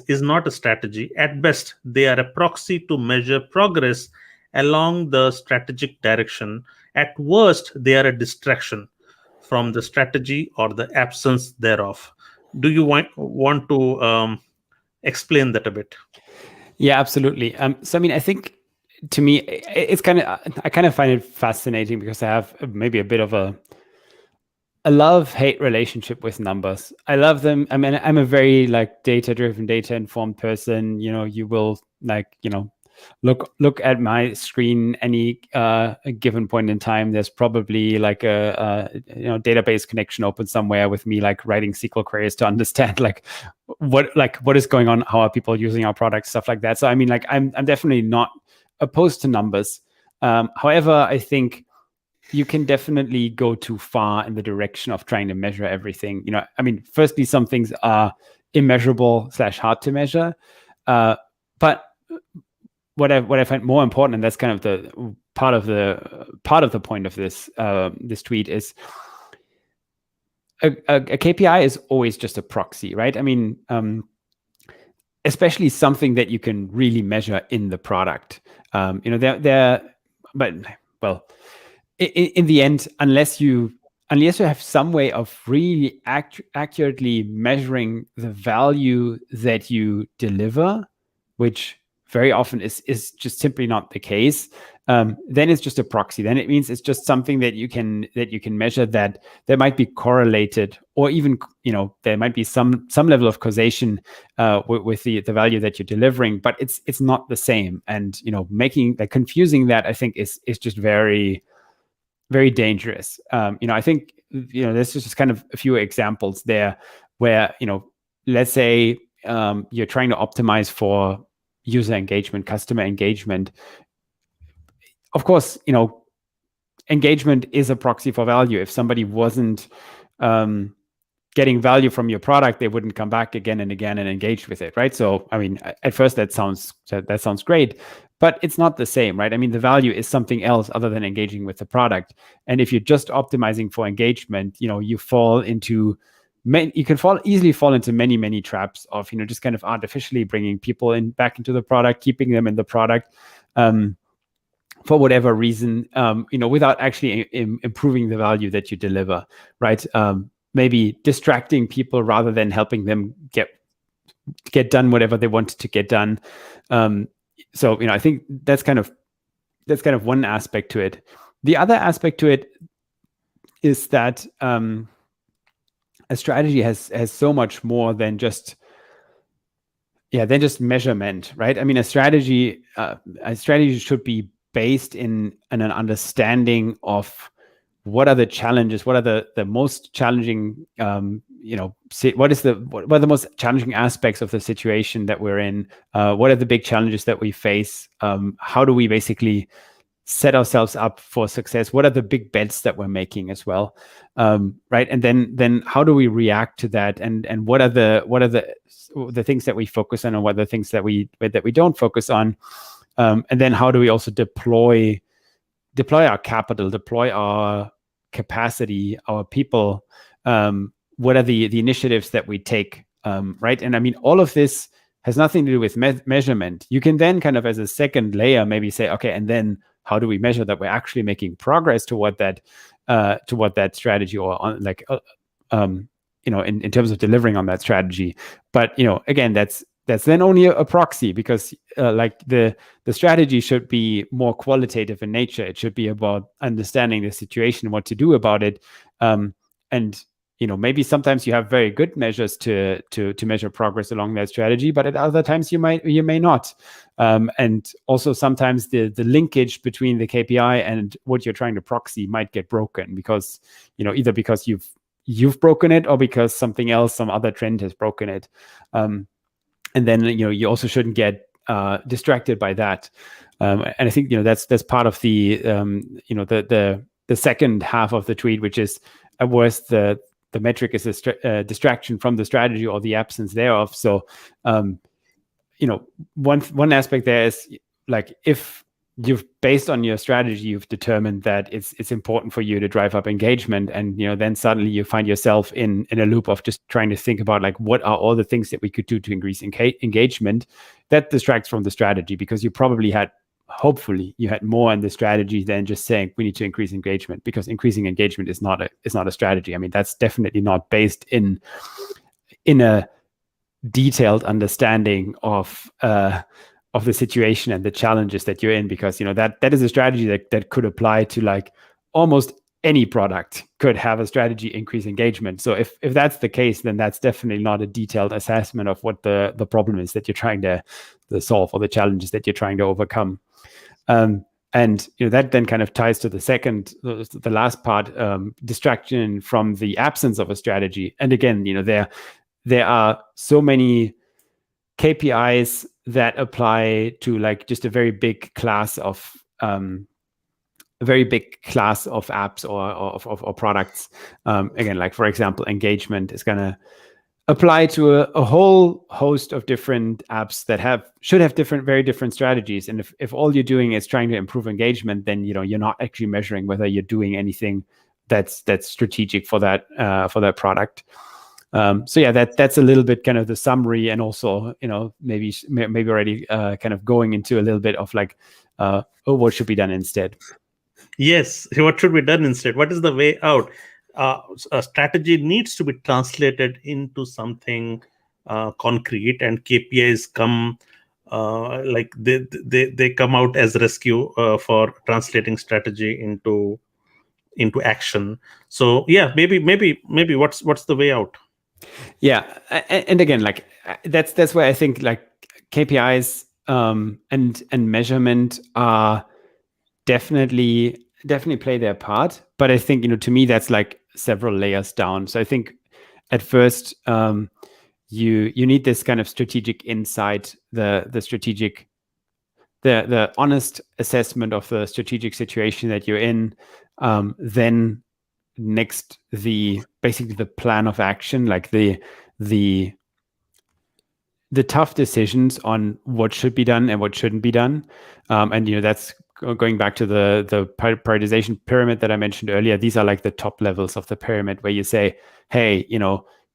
is not a strategy. At best, they are a proxy to measure progress along the strategic direction. At worst, they are a distraction from the strategy or the absence thereof. Do you want to explain that a bit? Yeah, absolutely. So I mean, I think to me, it's I kind of find it fascinating because I have maybe a bit of a love-hate relationship with numbers. I love them. I mean, I'm a very like data-driven, data-informed person. You will look at my screen any a given point in time. There's probably like a database connection open somewhere with me like writing SQL queries to understand what is going on, how are people using our products, stuff like that. So I mean, like I'm definitely not opposed to numbers. However, I think you can definitely go too far in the direction of trying to measure everything. I mean, firstly, some things are immeasurable / hard to measure, but what I find more important, and that's kind of the part of the point of this this tweet, is a KPI is always just a proxy, right? I mean, especially something that you can really measure in the product. But well, in the end, unless you have some way of really accurately measuring the value that you deliver, which very often is just simply not the case, then it's just a proxy. Then it means it's just something that you can measure that might be correlated, or even there might be some level of causation with the value that you're delivering, but it's not the same. And confusing that, I think, is just very, very dangerous. I think there's just kind of a few examples there where let's say you're trying to optimize for user engagement, customer engagement. Of course, engagement is a proxy for value. If somebody wasn't getting value from your product, they wouldn't come back again and again and engage with it, right? So, I mean, at first that sounds great, but it's not the same, right? I mean, the value is something else other than engaging with the product. And if you're just optimizing for engagement, you can easily fall into many, many traps of just kind of artificially bringing people back into the product, keeping them in the product for whatever reason, without actually improving the value that you deliver, right? Maybe distracting people rather than helping them get done whatever they wanted to get done. So I think that's kind of one aspect to it. The other aspect to it is that a strategy has so much more than just measurement, right? I mean, a strategy should be based in an understanding of what are the challenges, what are the most challenging, what are the most challenging aspects of the situation that we're in? What are the big challenges that we face? How do we basically set ourselves up for success? What are the big bets that we're making as well, right? And then how do we react to that? And what are the things that we focus on, and what are the things that we don't focus on? And then how do we also deploy our capital, deploy our capacity, our people? What are the initiatives that we take, right? And I mean, all of this has nothing to do with measurement. You can then kind of, as a second layer, maybe say, okay, and then how do we measure that we're actually making progress toward that strategy, or on in terms of delivering on that strategy. But again, that's then only a proxy, because the strategy should be more qualitative in nature. It should be about understanding the situation, what to do about it, and maybe sometimes you have very good measures to measure progress along that strategy, but at other times you may not. And also sometimes the linkage between the KPI and what you're trying to proxy might get broken, because either because you've broken it, or because something else, some other trend has broken it. And then you also shouldn't get distracted by that. And I think that's part of the the second half of the tweet, which is at worst the metric is a distraction from the strategy, or the absence thereof. So, one aspect there is, like, if you've, based on your strategy, you've determined that it's important for you to drive up engagement, and then suddenly you find yourself in a loop of just trying to think about, like, what are all the things that we could do to increase engagement. That distracts from the strategy, because you probably hopefully you had more in the strategy than just saying we need to increase engagement, because increasing engagement is not a strategy. I mean, that's definitely not based in a detailed understanding of the situation and the challenges that you're in, because that is a strategy that could apply to, like, almost any product could have a strategy increase engagement. So if that's the case, then that's definitely not a detailed assessment of what the problem is that you're trying to solve, or the challenges that you're trying to overcome. And that then kind of ties to the last part, distraction from the absence of a strategy. And again, there are so many KPIs that apply to, like, just a very big class of apps or products. Again, like, for example, engagement is going to apply to a whole host of different apps that should have very different strategies. And if all you're doing is trying to improve engagement, then you're not actually measuring whether you're doing anything that's strategic for that product. So yeah, that's a little bit kind of the summary, and also maybe already kind of going into a little bit of, like, what should be done instead. Yes, what should be done instead? What is the way out? A strategy needs to be translated into something concrete, and KPIs come like they come out as rescue for translating strategy into action. So yeah, maybe what's the way out? Yeah, and again, like, that's where I think, like, KPIs and measurement are definitely play their part, but I think to me that's like several layers down. So I think at first you need this kind of strategic insight, the honest assessment of the strategic situation that you're in. Then next, basically the plan of action, like the tough decisions on what should be done and what shouldn't be done. And that's going back to the prioritization pyramid that I mentioned earlier. These are like the top levels of the pyramid, where you say, hey,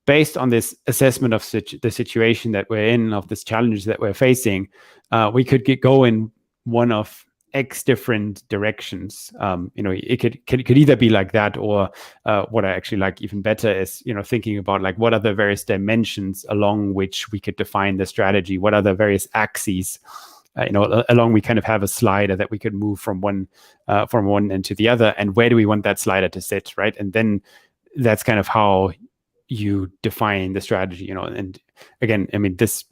based on this assessment of the situation that we're in, of this challenges that we're facing, we could go in one of X different directions. It could either be like that, or what I actually like even better is thinking about, like, what are the various dimensions along which we could define the strategy. What are the various axes along we kind of have a slider that we could move from one end to the other, and where do we want that slider to sit, right? And then that's kind of how you define the strategy. And again, I mean, this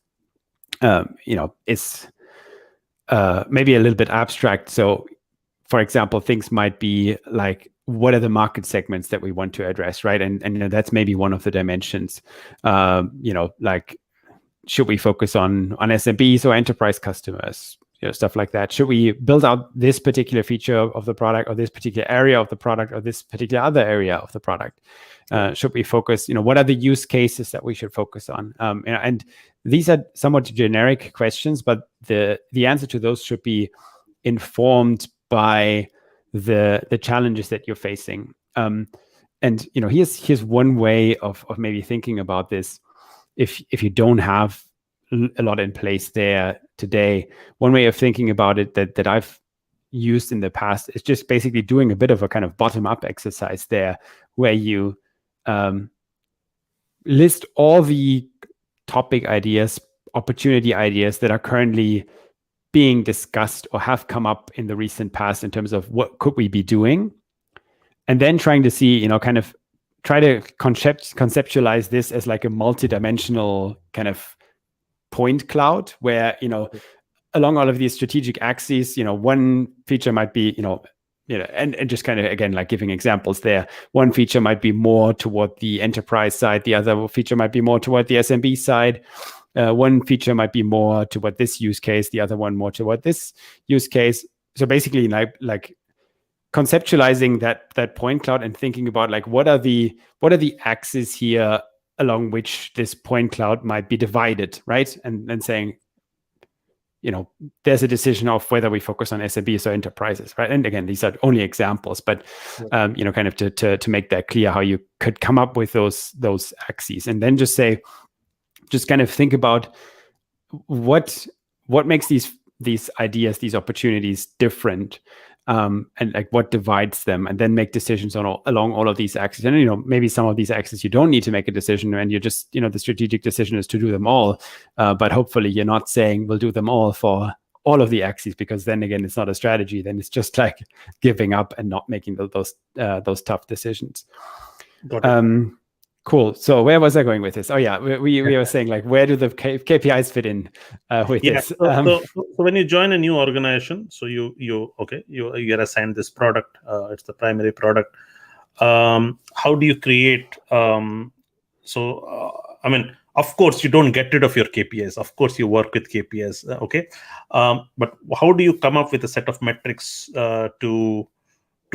is maybe a little bit abstract. So, for example, things might be like, what are the market segments that we want to address, right? And that's maybe one of the dimensions. Like, should we focus on SMBs or enterprise customers? stuff like that. Should we build out this particular feature of the product, or this particular area of the product, or this particular other area of the product? Should we focus, what are the use cases that we should focus on? And these are somewhat generic questions, but the answer to those should be informed by the challenges that you're facing. And here's one way of maybe thinking about this. If you don't have a lot in place there today, one way of thinking about it that I've used in the past is just basically doing a bit of a kind of bottom-up exercise there, where you list all the topic ideas, opportunity ideas that are currently being discussed or have come up in the recent past in terms of what could we be doing, and then trying to see, kind of try to conceptualize this as like a multi-dimensional kind of point cloud, where along all of these strategic axes, one feature might be, and just kind of, again, like giving examples there, one feature might be more toward the enterprise side, the other feature might be more toward the SMB side, one feature might be more toward this use case, the other one more toward this use case. So basically, like conceptualizing that point cloud and thinking about like what are the axes here along which this point cloud might be divided, right? And saying, there's a decision of whether we focus on SMBs or enterprises, right? And again, these are only examples, but kind of to make that clear how you could come up with those axes, and then just kind of think about what makes these ideas, these opportunities different, and like what divides them, and then make decisions along all of these axes. And maybe some of these axes you don't need to make a decision, and you're just the strategic decision is to do them all. But hopefully you're not saying we'll do them all for all of the axes, because then again it's not a strategy. Then it's just like giving up and not making those tough decisions. Got it. Cool. So where was I going with this? Oh yeah, we were saying like, where do the KPIs fit in with this? So when you join a new organization, so you're assigned this product. It's the primary product. How do you create? I mean, of course, you don't get rid of your KPIs. Of course, you work with KPIs. Okay, but how do you come up with a set of metrics to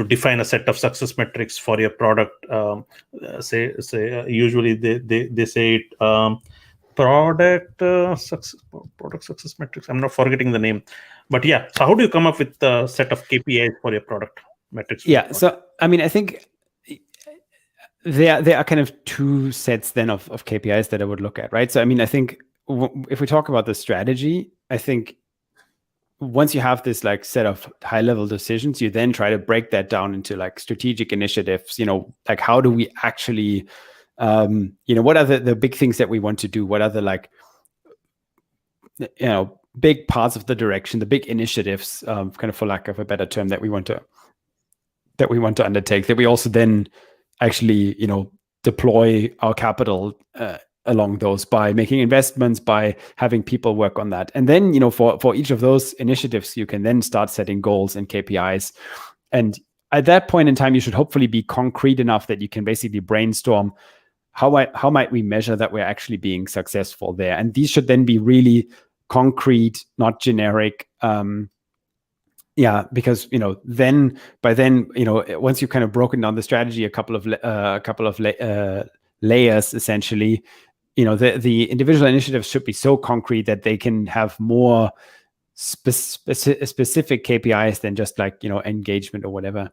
define a set of success metrics for your product? Usually they say it, product success metrics. I'm not forgetting the name, but yeah. So how do you come up with a set of KPIs for your product metrics? Yeah. So I mean, I think there are kind of two sets then of KPIs that I would look at, right? So I mean, I think if we talk about the strategy, I think once you have this like set of high level decisions, you then try to break that down into like strategic initiatives, like how do we actually, what are the big things that we want to do? What are the like, big parts of the direction, the big initiatives, kind of for lack of a better term, that we want to undertake, that we also then actually, deploy our capital along those by making investments, by having people work on that. And then, for each of those initiatives, you can then start setting goals and KPIs. And at that point in time, you should hopefully be concrete enough that you can basically brainstorm how might we measure that we're actually being successful there. And these should then be really concrete, not generic. Because then once you've kind of broken down the strategy a couple of layers, essentially, the individual initiatives should be so concrete that they can have more specific KPIs than just like engagement or whatever.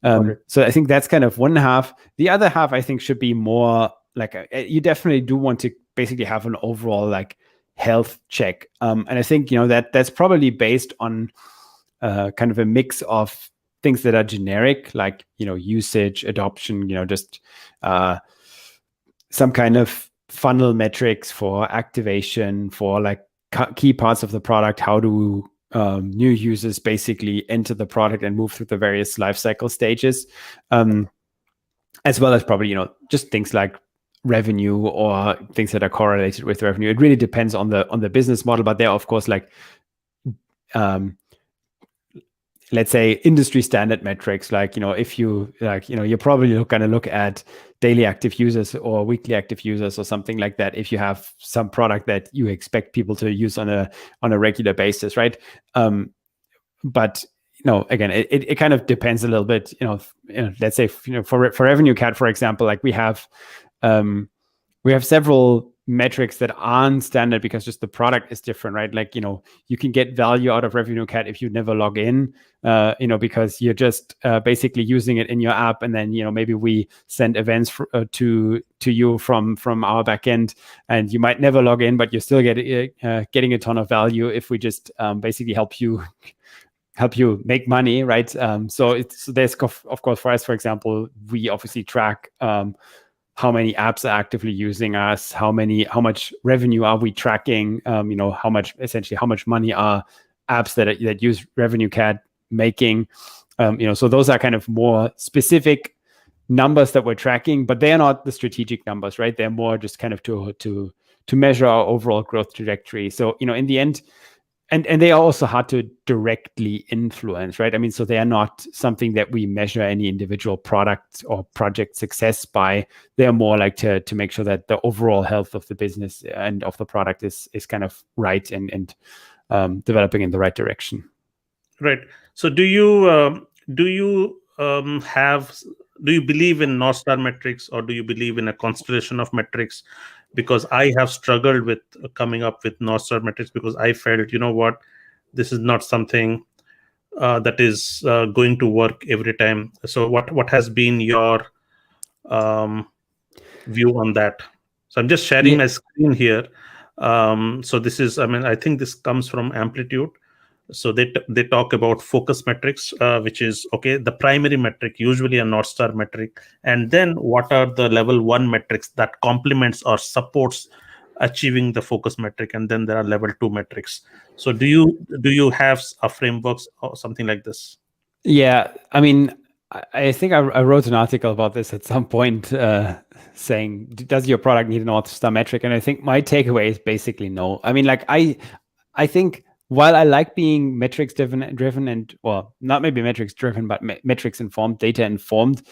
So I think that's kind of one half. The other half, I think, should be more like you definitely do want to basically have an overall like health check, and I think that's probably based on kind of a mix of things that are generic, like usage, adoption, just some kind of funnel metrics for activation, for like key parts of the product. How do new users basically enter the product and move through the various lifecycle stages, as well as probably just things like revenue or things that are correlated with revenue. It really depends on the business model, but there are of course like let's say industry standard metrics, like, if you like, you're probably going to look at daily active users or weekly active users or something like that if you have some product that you expect people to use on a regular basis, right? But again, it kind of depends a little bit. Let's say for RevenueCAT, for example, like we have several metrics that aren't standard because just the product is different, right? Like, you can get value out of RevenueCAT if you never log in, because you're just basically using it in your app, and then maybe we send events to you from our backend, and you might never log in, but you're still getting a ton of value if we just basically help you make money, right? So there's, of course, for us, for example, we obviously track how many apps are actively using us, how much revenue are we tracking, how much money are apps that use RevenueCAT making. So those are kind of more specific numbers that we're tracking, but they are not the strategic numbers, right? They're more just kind of to measure our overall growth trajectory. So, in the end, and they are also hard to directly influence, right? I mean, so they are not something that we measure any individual product or project success by. They are more like to make sure that the overall health of the business and of the product is kind of right and developing in the right direction. Right. So do you do you believe in North Star metrics, or do you believe in a constellation of metrics? Because I have struggled with coming up with North Star metrics, because I felt, what, this is not something that is going to work every time. So what has been your view on that? So I'm just sharing my screen here. So this is, I think this comes from Amplitude. So they talk about focus metrics, which is, okay, the primary metric, usually a North Star metric, and then what are the level 1 metrics that complements or supports achieving the focus metric, and then there are level 2 metrics. So do you have a framework or something like this? Yeah, I mean, I think I wrote an article about this at some point, saying, does your product need a North Star metric? And I think my takeaway is basically no. I mean, like, I think while I like being metrics driven and, well, not maybe metrics driven, but metrics informed, data informed,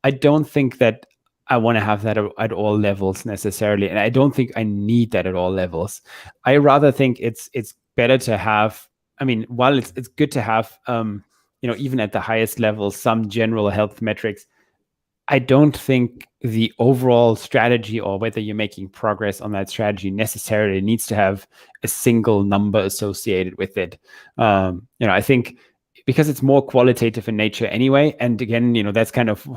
I don't think that I want to have that at all levels necessarily. And I don't think I need that at all levels. I rather think it's better to have, I mean, while it's good to have, even at the highest level, some general health metrics, I don't think the overall strategy, or whether you're making progress on that strategy, necessarily needs to have a single number associated with it. I think because it's more qualitative in nature anyway. And again, that's kind of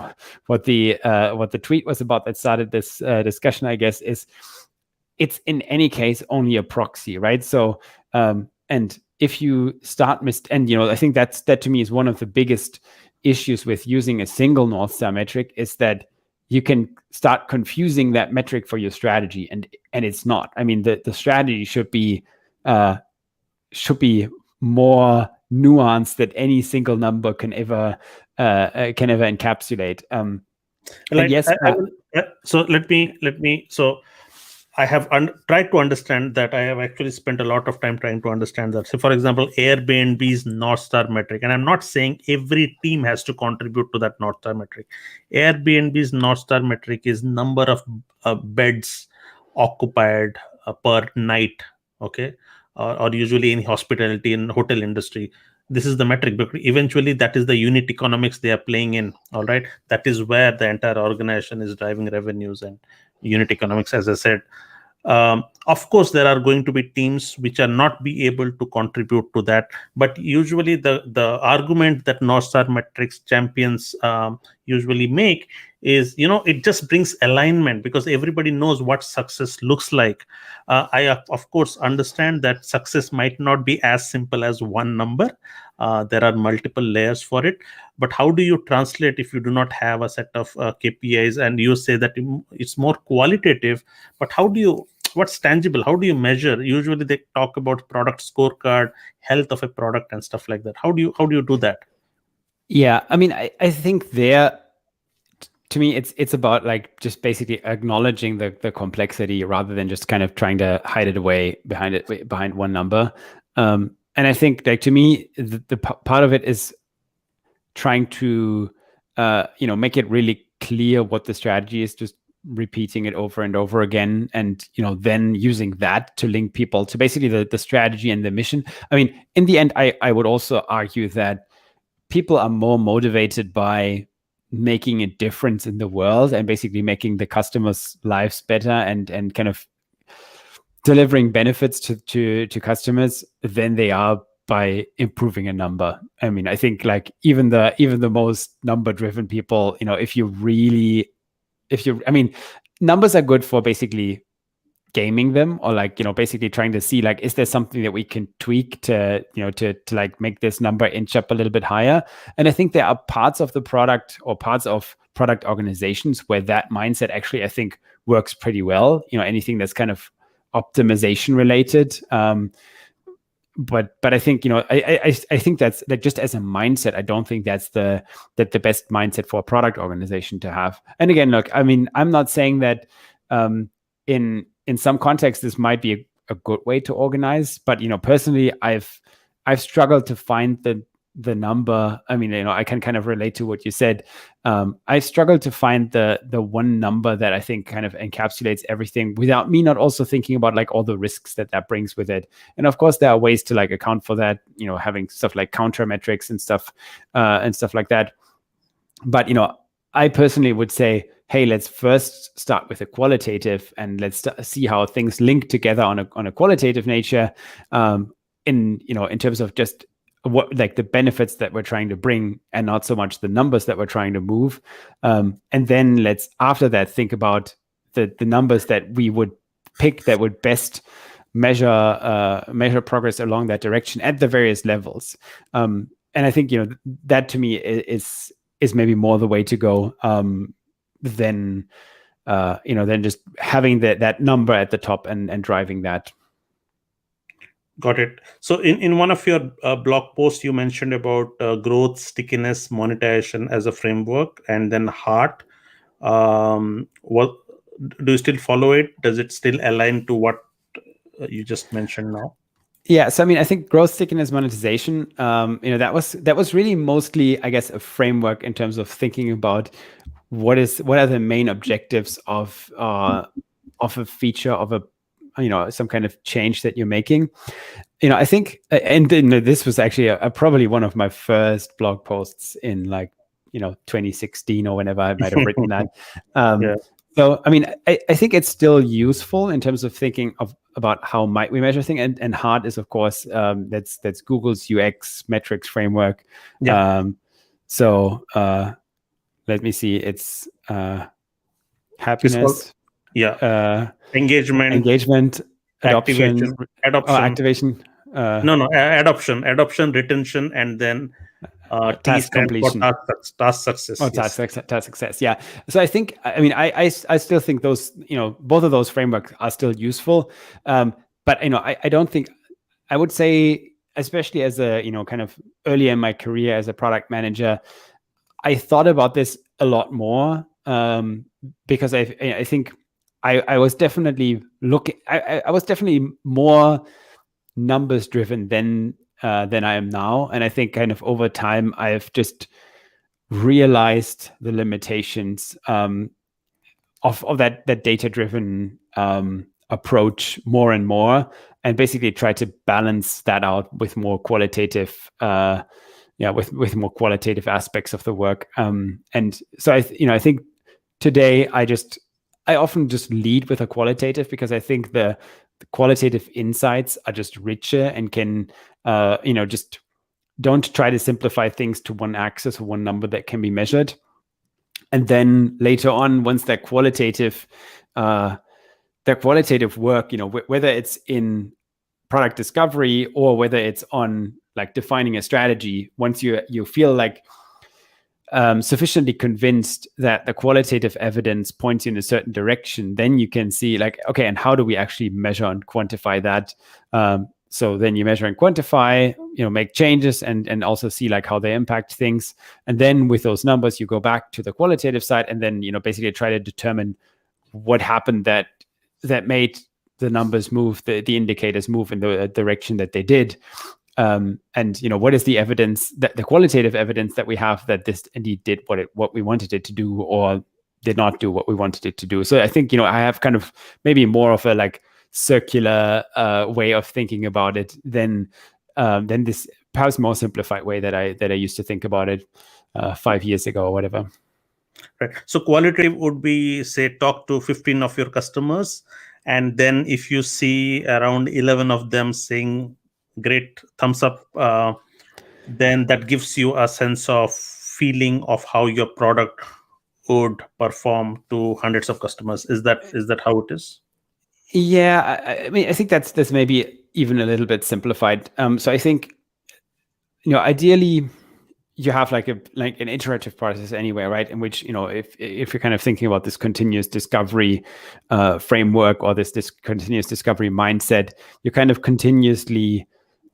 what the tweet was about that started this discussion, I guess, is it's in any case only a proxy, right? So, and if you start I think that to me is one of the biggest issues with using a single North Star metric, is that you can start confusing that metric for your strategy, and it's not. I mean, the strategy should be more nuanced than any single number can ever encapsulate. So let me. So I have tried to understand that. I have actually spent a lot of time trying to understand that. So, for example, Airbnb's North Star metric, and I'm not saying every team has to contribute to that North Star metric. Airbnb's North Star metric is number of beds occupied per night, okay, or usually in hospitality and hotel industry. This is the metric, but eventually that is the unit economics they are playing in. All right, that is where the entire organization is driving revenues and unit economics, as I said. Of course, there are going to be teams which are not be able to contribute to that, but usually the argument that North Star metrics champions usually make is, it just brings alignment, because everybody knows what success looks like. I of course understand that success might not be as simple as one number. There are multiple layers for it, but how do you translate if you do not have a set of KPIs, and you say that it's more qualitative, but what's tangible? How do you measure? Usually they talk about product scorecard, health of a product, and stuff like that. How do you do that? Yeah, I mean, I think to me, it's about like just basically acknowledging the complexity, rather than just kind of trying to hide it away behind one number. And I think, like, to me, the part of it is trying to make it really clear what the strategy is, just repeating it over and over again, and then using that to link people to basically the strategy and the mission. I mean, in the end, I would also argue that people are more motivated by making a difference in the world and basically making the customers' lives better and kind of delivering benefits to customers than they are by improving a number. I mean, I think like even the most number driven people, I mean, numbers are good for basically gaming them, or like basically trying to see like, is there something that we can tweak to to like make this number inch up a little bit higher. And I think there are parts of the product or parts of product organizations where that mindset actually, I think, works pretty well. Anything that's kind of optimization related. But I think I think that's like, just as a mindset, I don't think that's the best mindset for a product organization to have. And again, look, I mean, I'm not saying that in some contexts this might be a good way to organize, but personally, I've struggled to find the number. I mean, I can kind of relate to what you said. I struggled to find the one number that I think kind of encapsulates everything without me not also thinking about like all the risks that brings with it. And of course, there are ways to like account for that, having stuff like counter metrics and stuff like that. But I personally would say, hey, let's first start with a qualitative, and let's see how things link together on a qualitative nature, in terms of just what like the benefits that we're trying to bring, and not so much the numbers that we're trying to move. And then let's after that think about the numbers that we would pick that would best measure progress along that direction at the various levels. And I think that to me is maybe more the way to go, than just having that number at the top and driving that. Got it. So in one of your blog posts, you mentioned about growth, stickiness, monetization as a framework, and then heart. What do you still follow it? Does it still align to what you just mentioned now? Yeah, so I mean, I think growth, stickiness, monetization, that was really mostly, I guess, a framework in terms of thinking about what are the main objectives of a feature, of a some kind of change that you're making. I think, and this was actually probably one of my first blog posts in like 2016 or whenever I might have written that. Yeah. So I mean, I think it's still useful in terms of thinking about how might we measure things, and heart is of course that's Google's UX metrics framework. Yeah. So let me see, it's happiness, engagement, adoption, activation. Adoption, retention, and then task completion, task success. Task success. Yeah. So I think, I mean, I still think those, both of those frameworks are still useful. But I don't think, I would say, especially as a kind of earlier in my career as a product manager, I thought about this a lot more, because I think I was definitely I was definitely more numbers driven than I am now. And I think kind of over time, I've just realized the limitations of that data driven approach more and more, and basically try to balance that out with more qualitative with more qualitative aspects of the work. And so I think today I often just lead with a qualitative, because I think the qualitative insights are just richer and can, just don't try to simplify things to one axis or one number that can be measured. And then later on, once that qualitative work, whether it's in product discovery or whether it's on like defining a strategy, once you feel like sufficiently convinced that the qualitative evidence points in a certain direction, then you can see like, okay, and how do we actually measure and quantify that? So then you measure and quantify, make changes and also see like how they impact things. And then with those numbers, you go back to the qualitative side and then, basically try to determine what happened that made the numbers move, the indicators move in the direction that they did. And what is the evidence, that the qualitative evidence that we have that this indeed did what we wanted it to do, or did not do what we wanted it to do. So I think I have kind of maybe more of a like circular way of thinking about it than this perhaps more simplified way that I used to think about it 5 years ago or whatever. Right. So qualitative would be, say, talk to 15 of your customers, and then if you see around 11 of them saying great thumbs up, then that gives you a sense of feeling of how your product would perform to hundreds of customers. Is that how it is? Yeah, I mean, I think that's maybe even a little bit simplified. So I think, ideally, you have like an iterative process anyway, right? In which, if you're kind of thinking about this continuous discovery framework, or this continuous discovery mindset, you're kind of continuously,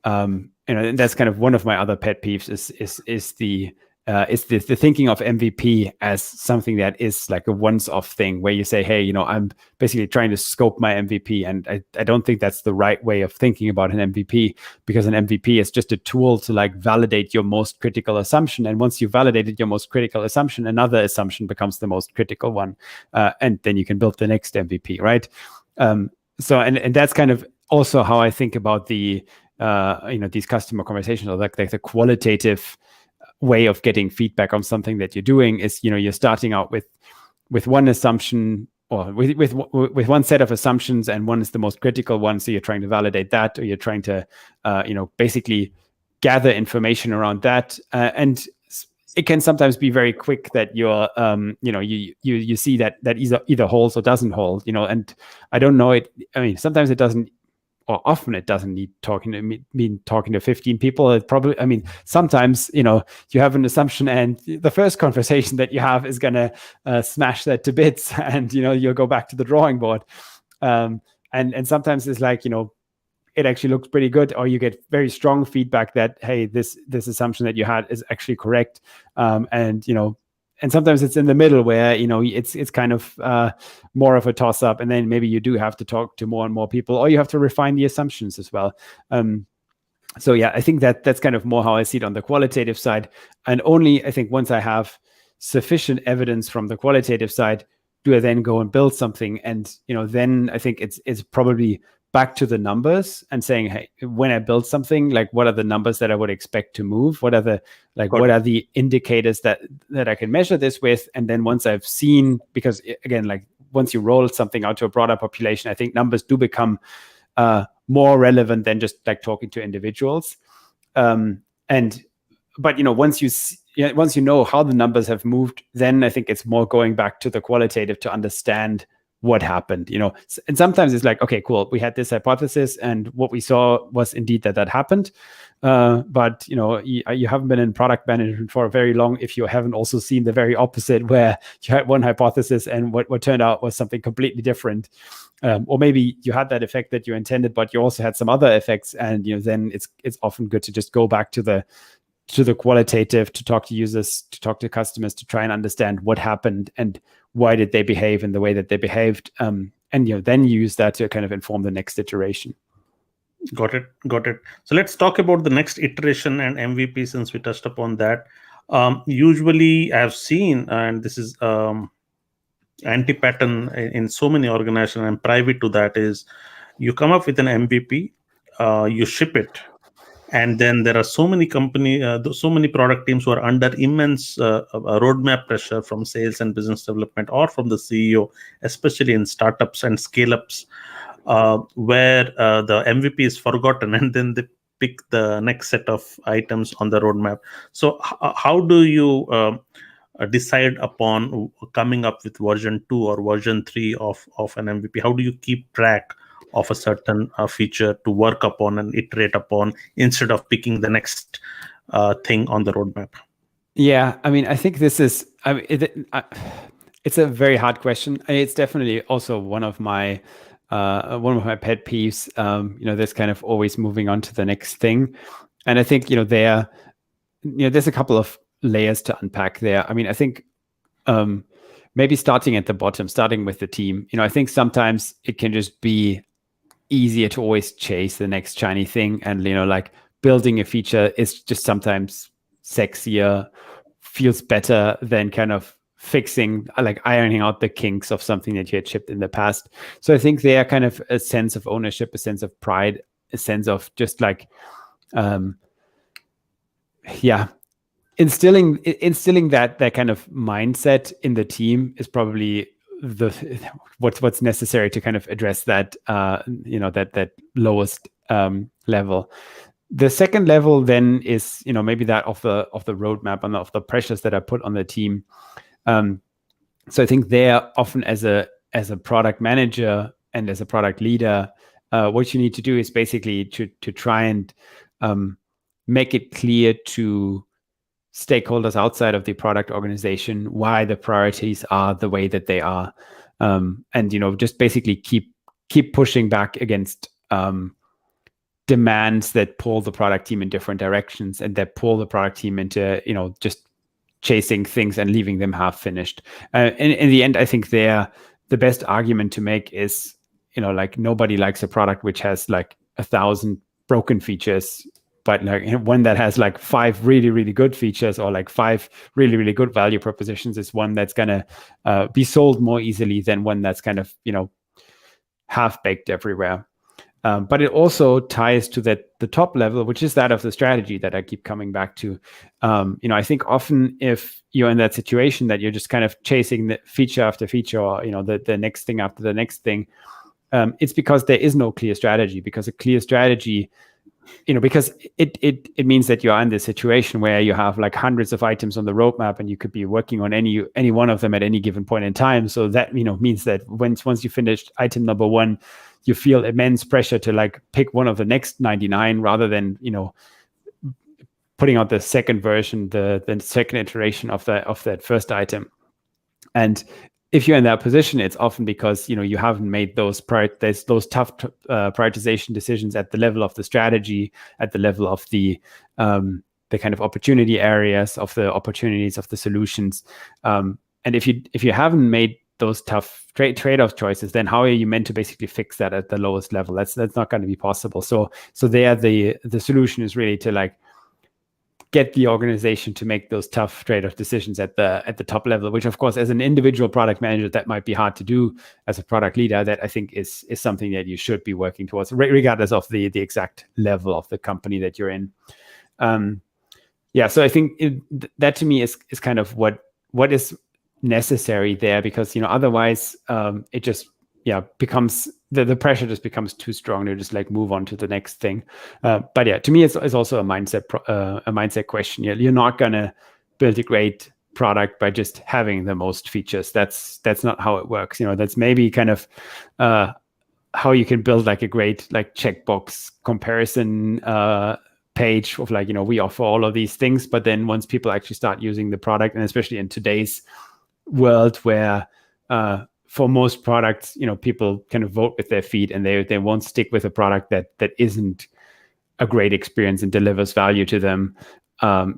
and that's kind of one of my other pet peeves is the thinking of MVP as something that is like a once-off thing, where you say, hey, I'm basically trying to scope my MVP, and I don't think that's the right way of thinking about an MVP, because an MVP is just a tool to like validate your most critical assumption, and once you've validated your most critical assumption, another assumption becomes the most critical one, and then you can build the next MVP, right? So and that's kind of also how I think about the these customer conversations, or like the qualitative way of getting feedback on something that you're doing is, you're starting out with one assumption, or with one set of assumptions, and one is the most critical one. So you're trying to validate that, or you're trying to, basically gather information around that. And it can sometimes be very quick that you're, you see that either holds or doesn't hold, and I don't know it. I mean, sometimes it doesn't, or often it doesn't need mean talking to 15 people. It probably, I mean, sometimes, you have an assumption, and the first conversation that you have is going to smash that to bits, and, you'll go back to the drawing board. And sometimes it's like, it actually looks pretty good, or you get very strong feedback that, hey, this assumption that you had is actually correct. And sometimes it's in the middle, where it's kind of more of a toss up, and then maybe you do have to talk to more and more people, or you have to refine the assumptions as well. So yeah, I think that's kind of more how I see it on the qualitative side. And only, I think, once I have sufficient evidence from the qualitative side, do I then go and build something. And then I think it's probably back to the numbers and saying, hey, when I build something, like, what are the numbers that I would expect to move? What are the indicators that I can measure this with? And then once I've seen, because again, like, once you roll something out to a broader population, I think numbers do become more relevant than just like talking to individuals. But once you know how the numbers have moved, then I think it's more going back to the qualitative to understand what happened, and sometimes it's like, okay, cool, we had this hypothesis, and what we saw was indeed that happened. But you haven't been in product management for very long if you haven't also seen the very opposite, where you had one hypothesis and what turned out was something completely different. Or maybe you had that effect that you intended, but you also had some other effects, and then it's often good to just go back to the qualitative, to talk to users, to talk to customers, to try and understand what happened and why did they behave in the way that they behaved, and then use that to kind of inform the next iteration. Got it. So let's talk about the next iteration and MVP, since we touched upon that. Usually I've seen, and this is anti-pattern in so many organizations, and private to that, is you come up with an MVP, you ship it, and then there are so many so many product teams who are under immense roadmap pressure from sales and business development, or from the CEO, especially in startups and scale-ups, where the MVP is forgotten, and then they pick the next set of items on the roadmap. So how do you decide upon coming up with version 2 or version 3 of an MVP? How do you keep track of a certain feature to work upon and iterate upon, instead of picking the next thing on the roadmap? Yeah, I mean, I think this is, it's a very hard question. It's definitely also one of my pet peeves. This kind of always moving on to the next thing, and I think there's a couple of layers to unpack there. I mean, I think maybe starting at the bottom, starting with the team. I think sometimes it can just be easier to always chase the next shiny thing, and like building a feature is just sometimes sexier, feels better than kind of fixing, like ironing out the kinks of something that you had shipped in the past. So I think they are kind of a sense of ownership, a sense of pride, a sense of just like, yeah, instilling that kind of mindset in the team is probably the what's necessary to kind of address that that lowest level. The second level then is maybe that of the roadmap and of the pressures that are put on the team. So I think there often as a product manager and as a product leader, what you need to do is basically to try and make it clear to stakeholders outside of the product organization why the priorities are the way that they are, and just basically keep pushing back against demands that pull the product team in different directions and that pull the product team into just chasing things and leaving them half finished. In the end, I think the best argument to make is like nobody likes a product which has like 1,000 broken features, but like one that has like 5 really, really good features or like 5 really, really good value propositions is one that's going to be sold more easily than one that's kind of, half baked everywhere. But it also ties to the top level, which is that of the strategy that I keep coming back to. I think often if you're in that situation that you're just kind of chasing the feature after feature or, the next thing after the next thing, it's because there is no clear strategy, because a clear strategy because it means that you are in this situation where you have like hundreds of items on the roadmap and you could be working on any one of them at any given point in time. So that means that once you finish item number 1, you feel immense pressure to like pick one of the next 99 rather than putting out the second version, the second iteration of that first item. And if you're in that position, it's often because you haven't made those tough prioritization decisions at the level of the strategy, at the level of the kind of opportunity areas, of the opportunities of the solutions. And if you haven't made those tough trade-off choices, then how are you meant to basically fix that at the lowest level? That's not going to be possible. So there the solution is really to like get the organization to make those tough trade-off decisions at the top level, which of course, as an individual product manager, that might be hard to do. As a product leader, that I think is something that you should be working towards, regardless of the exact level of the company that you're in. So I think that to me is kind of what is necessary there, because otherwise it just becomes the pressure just becomes too strong to just like move on to the next thing. But yeah, to me it's also a mindset question. You're not gonna build a great product by just having the most features. That's not how it works. That's maybe kind of how you can build like a great like checkbox comparison page of like we offer all of these things, but then once people actually start using the product, and especially in today's world where for most products, people kind of vote with their feet, and they won't stick with a product that isn't a great experience and delivers value to them.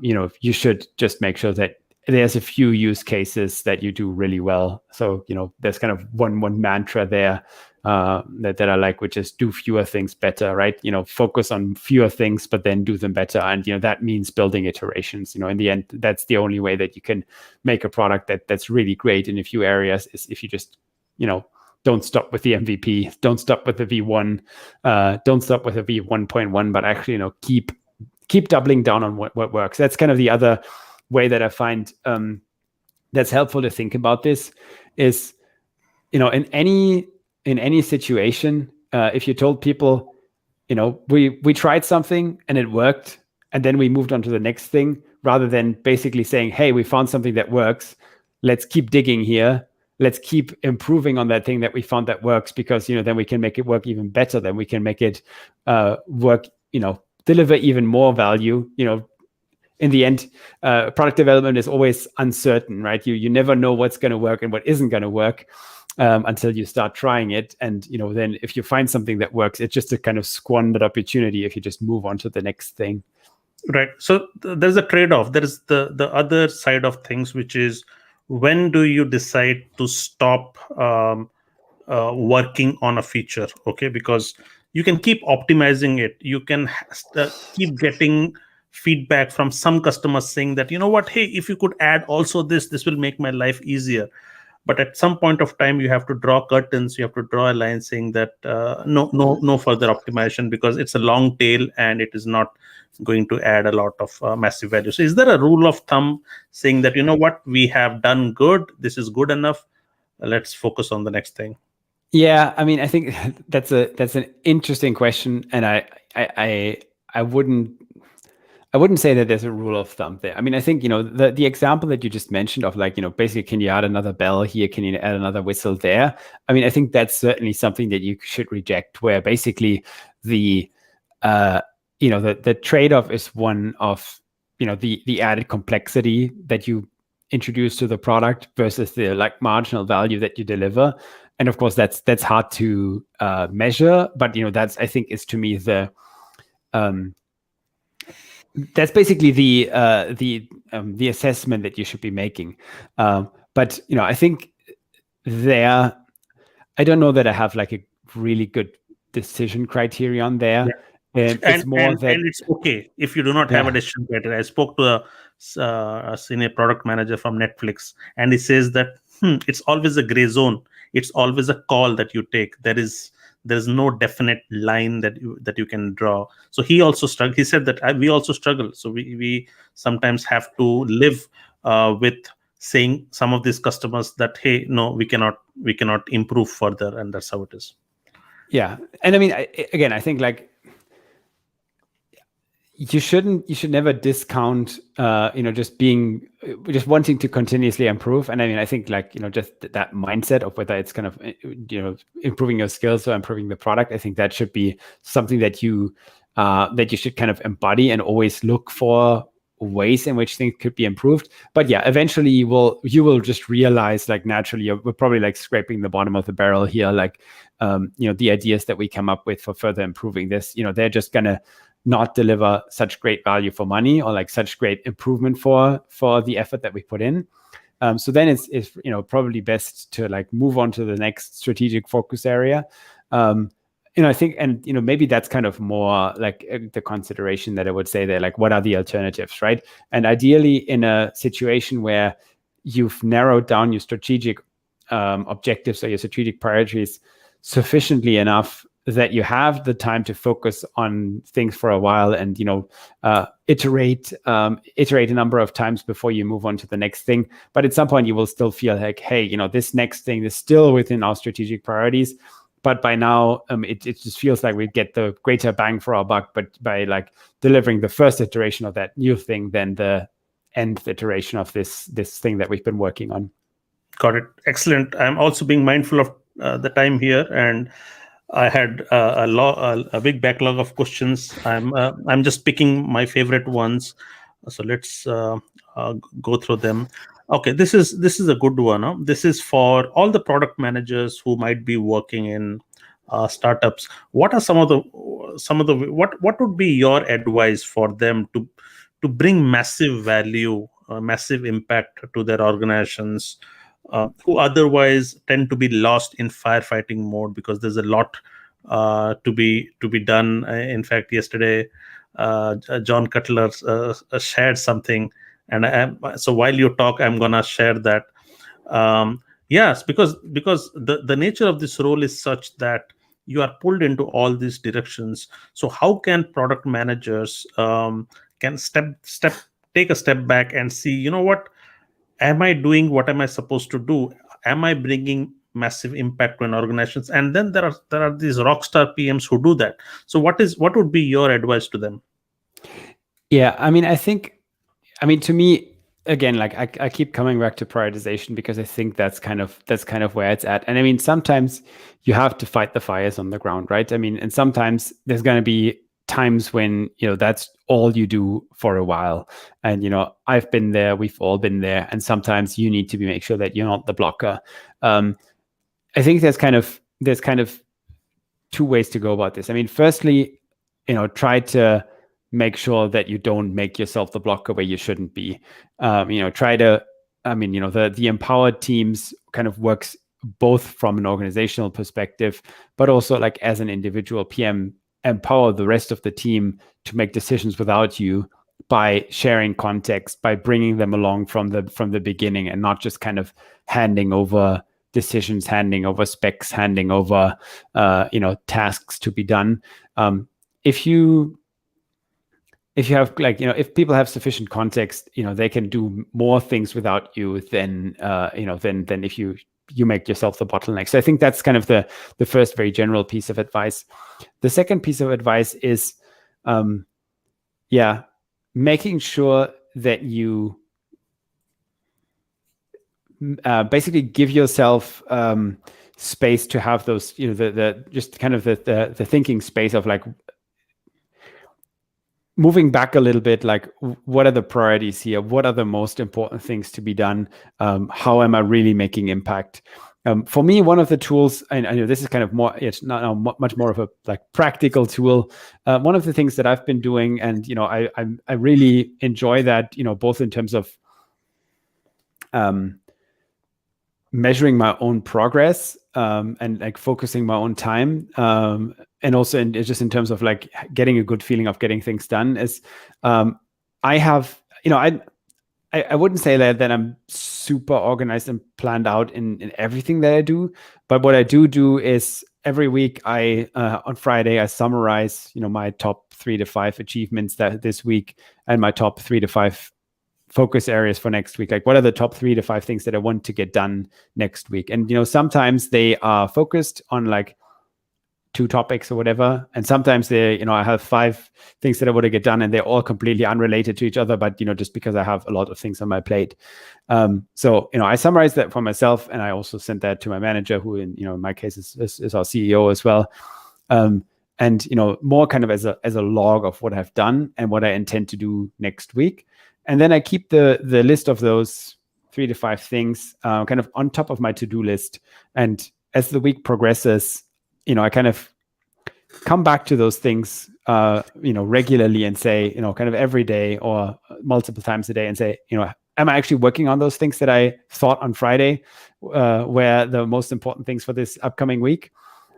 You should just make sure that there's a few use cases that you do really well. So, there's kind of one mantra there that I like, which is do fewer things better, right? Focus on fewer things, but then do them better. And, that means building iterations. In the end, that's the only way that you can make a product that's really great in a few areas, is if you just, don't stop with the MVP, don't stop with the V1, don't stop with the V1.1, but actually, keep doubling down on what works. That's kind of the other way that I find that's helpful to think about this is, in any situation, if you told people, we tried something and it worked, and then we moved on to the next thing, rather than basically saying, hey, we found something that works, let's keep digging here, let's keep improving on that thing that we found that works, because then we can make it work even better, then we can make it work, deliver even more value. In the end, product development is always uncertain, right? You never know what's going to work and what isn't going to work until you start trying it. And, then if you find something that works, it's just a kind of squandered opportunity if you just move on to the next thing. Right. So there's a trade-off. There is the other side of things, which is, when do you decide to stop working on a feature? Okay, because you can keep optimizing it. You can keep getting feedback from some customers saying that, you know what, hey, if you could add also this will make my life easier. But at some point of time, you have to draw curtains, you have to draw a line saying that no further optimization, because it's a long tail and it is not going to add a lot of massive value. So is there a rule of thumb saying that, you know what, we have done good, this is good enough, let's focus on the next thing? Yeah, I mean, I think that's an interesting question, and I wouldn't say that there's a rule of thumb there. I mean, I think, the example that you just mentioned of, like, basically, can you add another bell here? Can you add another whistle there? I mean, I think that's certainly something that you should reject, where basically the trade-off is one of, the added complexity that you introduce to the product versus the, like, marginal value that you deliver. And of course, that's hard to measure, but that's, I think, is, to me, that's basically the assessment that you should be making. But I think I don't know that I have, like, a really good decision criterion there. Yeah. It's more that, and it's okay if you do not have a decision criteria. I spoke to a senior product manager from Netflix, and he says that it's always a gray zone. It's always a call that you take. There's no definite line that you can draw. So he also struggled. He said that we also struggle. So we sometimes have to live with saying some of these customers that, hey, no, we cannot improve further, and that's how it is. Yeah, and I mean, I think, like, you should never discount just wanting to continuously improve. And I mean, I think, like, just that mindset of whether it's kind of improving your skills or improving the product, I think that should be something that you should kind of embody, and always look for ways in which things could be improved. But yeah, eventually you will just realize, like, naturally, we're probably, like, scraping the bottom of the barrel here. Like, the ideas that we come up with for further improving this, they're just gonna not deliver such great value for money, or, like, such great improvement for the effort that we put in. So then it's probably best to, like, move on to the next strategic focus area. I think, and maybe that's kind of more like the consideration that I would say there, like, what are the alternatives, right? And ideally, in a situation where you've narrowed down your strategic objectives or your strategic priorities sufficiently enough that you have the time to focus on things for a while, and iterate a number of times before you move on to the next thing. But at some point, you will still feel like, hey, this next thing is still within our strategic priorities. But by now, it just feels like we get the greater bang for our buck, but by, like, delivering the first iteration of that new thing than the nth iteration of this thing that we've been working on. Got it. Excellent. I'm also being mindful of the time here, and I had a big backlog of questions. I'm just picking my favorite ones, so let's go through them. Okay, this is a good one. Huh? This is for all the product managers who might be working in startups. What are some of the what would be your advice for them to bring massive value, massive impact to their organizations, who otherwise tend to be lost in firefighting mode, because there's a lot to be done. In fact, yesterday, John Cutler shared something, and so while you talk, I'm gonna share that. Yes, because the nature of this role is such that you are pulled into all these directions. So how can product managers can take a step back and see, what am I doing, what am I supposed to do, am I bringing massive impact to an organizations? And then there are these rock star PMs who do that. So what would be your advice to them? Yeah, I mean, to me, again, like, I keep coming back to prioritization, because I think that's kind of where it's at. And I mean, sometimes you have to fight the fires on the ground, right? I mean, and sometimes there's going to be times when that's all you do for a while. And I've been there, we've all been there, and sometimes you need to make sure that you're not the blocker. I think there's kind of two ways to go about this. I mean, firstly, try to make sure that you don't make yourself the blocker where you shouldn't be. Try to, the empowered teams kind of works both from an organizational perspective, but also like as an individual PM, empower the rest of the team to make decisions without you by sharing context, by bringing them along from the beginning, and not just kind of handing over decisions, handing over specs, handing over tasks to be done. If you have if people have sufficient context, they can do more things without you than than if you make yourself the bottleneck. So I think that's kind of the first very general piece of advice. The second piece of advice is, making sure that you basically give yourself space to have those, the just kind of the thinking space of like moving back a little bit, like what are the priorities here? What are the most important things to be done? How am I really making impact? For me, one of the tools, and I know this is kind of more, it's not much more of a like practical tool. One of the things that I've been doing, and I really enjoy that, both in terms of measuring my own progress and like focusing my own time, and also just in terms of like getting a good feeling of getting things done, is I have, I wouldn't say that I'm super organized and planned out in everything that I do, but what I do is every week on Friday I summarize my top 3 to 5 achievements that this week, and my top 3 to 5 focus areas for next week. Like, what are the top 3 to 5 things that I want to get done next week? And sometimes they are focused on like 2 topics or whatever, and sometimes they, I have 5 things that I want to get done, and they're all completely unrelated to each other, but just because I have a lot of things on my plate. So I summarize that for myself, and I also send that to my manager, who in my case is our CEO as well. And more kind of as a log of what I've done and what I intend to do next week. And then I keep the list of those 3 to 5 things kind of on top of my to-do list. And as the week progresses, I kind of come back to those things, regularly, and say, kind of every day or multiple times a day, and say, am I actually working on those things that I thought on Friday were the most important things for this upcoming week?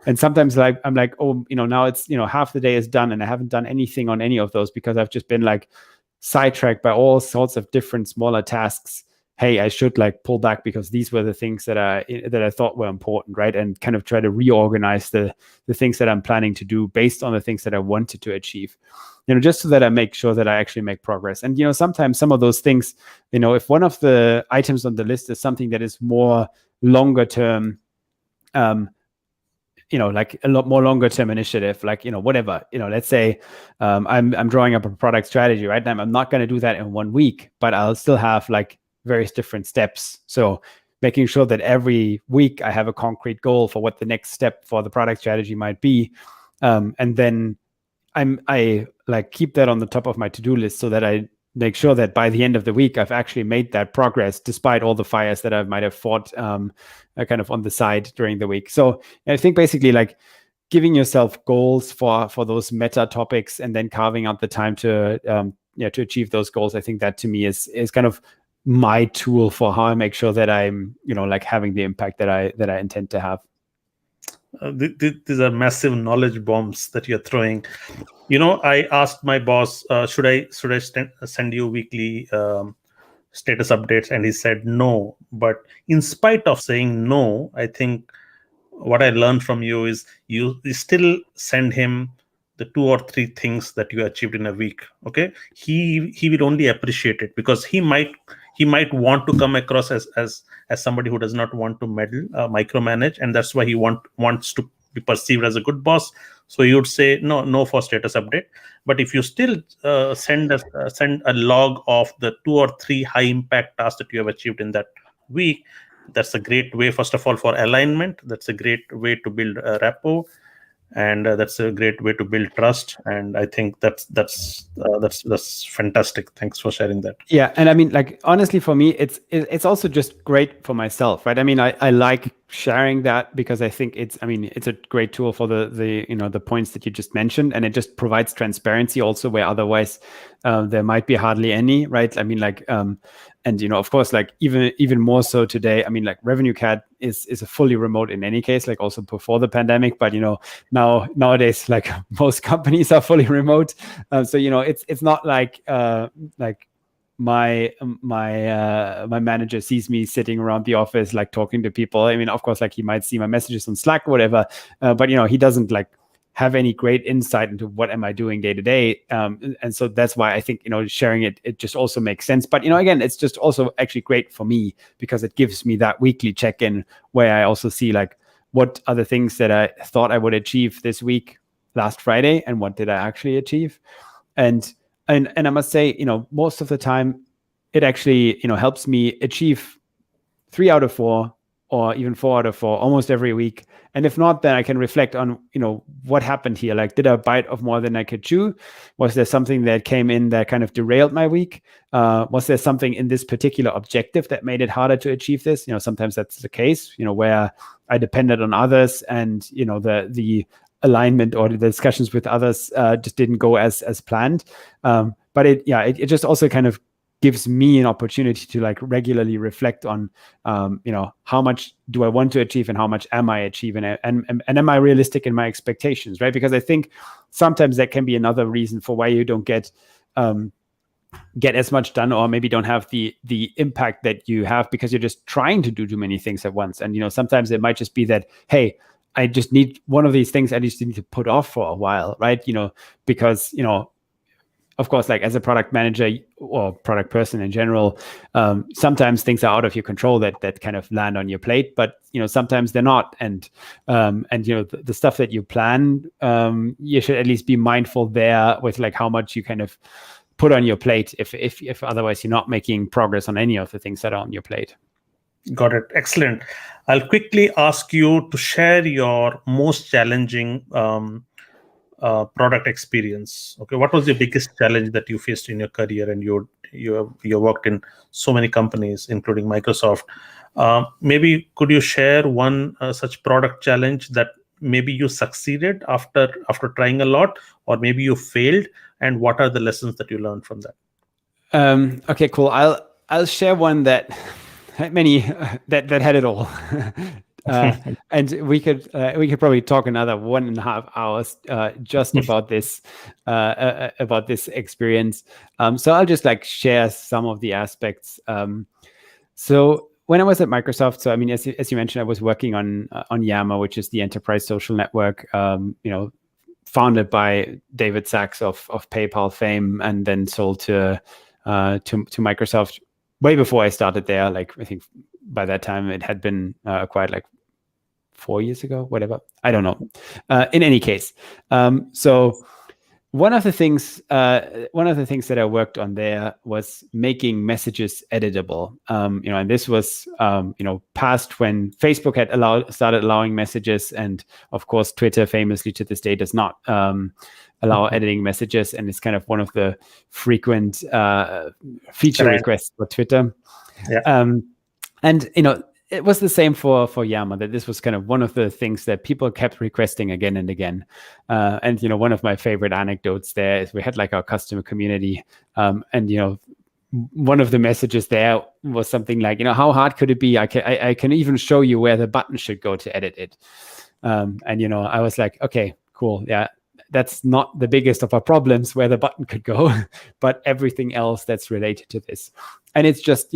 And sometimes I'm like, oh, now it's, half the day is done and I haven't done anything on any of those because I've just been like sidetracked by all sorts of different smaller tasks. Hey, I should like pull back because these were the things that I thought were important, right? And kind of try to reorganize the things that I'm planning to do based on the things that I wanted to achieve, just so that I make sure that I actually make progress. And sometimes some of those things, if one of the items on the list is something that is more longer term, like a lot more longer term initiative, like, whatever, let's say I'm drawing up a product strategy, right? And I'm not going to do that in 1 week, but I'll still have like various different steps. So making sure that every week I have a concrete goal for what the next step for the product strategy might be. And then I like keep that on the top of my to-do list so that I make sure that by the end of the week, I've actually made that progress despite all the fires that I might have fought kind of on the side during the week. So I think basically like giving yourself goals for those meta topics and then carving out the time to achieve those goals. I think that to me is kind of my tool for how I make sure that I'm, like having the impact that I intend to have. These are massive knowledge bombs that you're throwing. I asked my boss, should I send you weekly status updates, and he said no. But in spite of saying no, I think what I learned from you is you still send him the 2 or 3 things that you achieved in a week. Okay, he will only appreciate it because he might want to come across as somebody who does not want to meddle, micromanage, and that's why he wants to be perceived as a good boss. So you would say no for status update. But if you still send a log of the 2 or 3 high impact tasks that you have achieved in that week, that's a great way, first of all, for alignment. That's a great way to build a rapport, and that's a great way to build trust. And I think that's fantastic. Thanks for sharing that. Yeah, and I mean, like, honestly, for me, it's also just great for myself, right? I mean, I like sharing that because I think it's a great tool for the points that you just mentioned, and it just provides transparency also where otherwise there might be hardly any, right? I mean, like, And of course, like even more so today. I mean, like RevenueCAt is a fully remote in any case, like also before the pandemic. But nowadays, like most companies are fully remote. So it's not like my manager sees me sitting around the office like talking to people. I mean, of course, like he might see my messages on Slack or whatever, but he doesn't like have any great insight into what am I doing day to day. And so that's why I think sharing it just also makes sense. But again, it's just also actually great for me because it gives me that weekly check-in where I also see like what are the things that I thought I would achieve this week last Friday and what did I actually achieve. And I must say, most of the time, it actually, helps me achieve 3 out of 4 or even 4 out of 4 almost every week. And if not, then I can reflect on, what happened here. Like, did I bite off more than I could chew? Was there something that came in that kind of derailed my week? Was there something in this particular objective that made it harder to achieve this? Sometimes that's the case, where I depended on others and, the alignment or the discussions with others just didn't go as planned. But it just also kind of gives me an opportunity to like regularly reflect on, how much do I want to achieve and how much am I achieving, and am I realistic in my expectations, right? Because I think sometimes that can be another reason for why you don't get as much done, or maybe don't have the impact that you have because you're just trying to do too many things at once. And sometimes it might just be that, hey, I just need one of these things I just need to put off for a while, right? Because, of course, like as a product manager or product person in general, sometimes things are out of your control that kind of land on your plate, but, sometimes they're not. And the stuff that you plan, you should at least be mindful there with like how much you kind of put on your plate if otherwise you're not making progress on any of the things that are on your plate. Got it. Excellent. I'll quickly ask you to share your most challenging product experience. Okay, what was your biggest challenge that you faced in your career? And you worked in so many companies, including Microsoft. Maybe could you share one such product challenge that maybe you succeeded after trying a lot, or maybe you failed, and what are the lessons that you learned from that? Okay, cool. I'll share one that many that had it all. And we could probably talk another 1.5 hours just about this experience. So I'll just like share some of the aspects. So when I was at Microsoft, so I mean, as you mentioned, I was working on Yammer, which is the enterprise social network. Founded by David Sachs of PayPal fame, and then sold to Microsoft way before I started there. Like I think by that time it had been acquired like 4 years ago, whatever. I don't know. In any case, so one of the things that I worked on there was making messages editable. And this was past when Facebook had started allowing messages, and of course Twitter famously to this day does not allow editing messages, and it's kind of one of the frequent feature requests for Twitter. Yeah. And it was the same for Yammer, that this was kind of one of the things that people kept requesting again and again. And one of my favorite anecdotes there is we had like our customer community, and one of the messages there was something like, how hard could it be? I can even show you where the button should go to edit it. And I was like, okay, cool, yeah. That's not the biggest of our problems where the button could go, but everything else that's related to this. And it's just,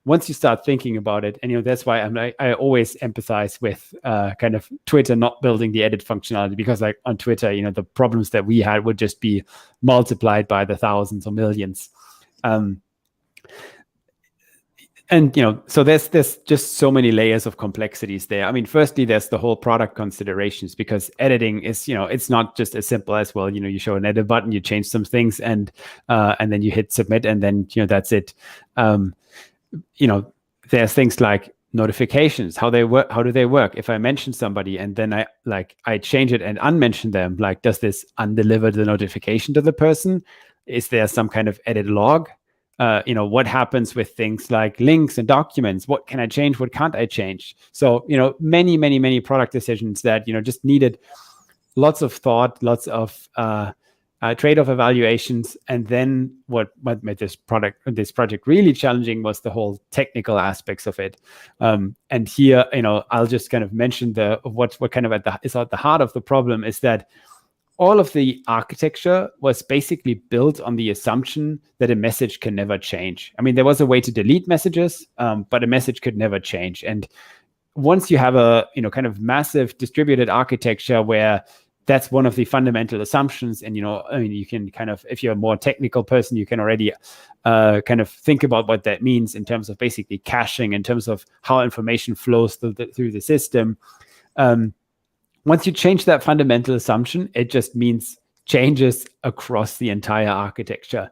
once you start thinking about it, and that's why I always empathize with kind of Twitter not building the edit functionality, because like on Twitter, the problems that we had would just be multiplied by the thousands or millions. And so there's just so many layers of complexities there. I mean, firstly, there's the whole product considerations, because editing is, it's not just as simple as, well, you show an edit button, you change some things, and then you hit submit, and then that's it. There's things like notifications, how do they work? If I mention somebody and then I change it and unmention them, like, does this undeliver the notification to the person? Is there some kind of edit log? What happens with things like links and documents? What can I change? What can't I change? So, many product decisions that, just needed lots of thought, lots of trade-off evaluations. And then what made this project really challenging was the whole technical aspects of it. And here, I'll just kind of mention what kind of is at the heart of the problem is that all of the architecture was basically built on the assumption that a message can never change. I mean, there was a way to delete messages, but a message could never change. And once you have a kind of massive distributed architecture where that's one of the fundamental assumptions, and you can kind of, if you're a more technical person, you can already kind of think about what that means in terms of basically caching, in terms of how information flows through the system. Once you change that fundamental assumption, it just means changes across the entire architecture.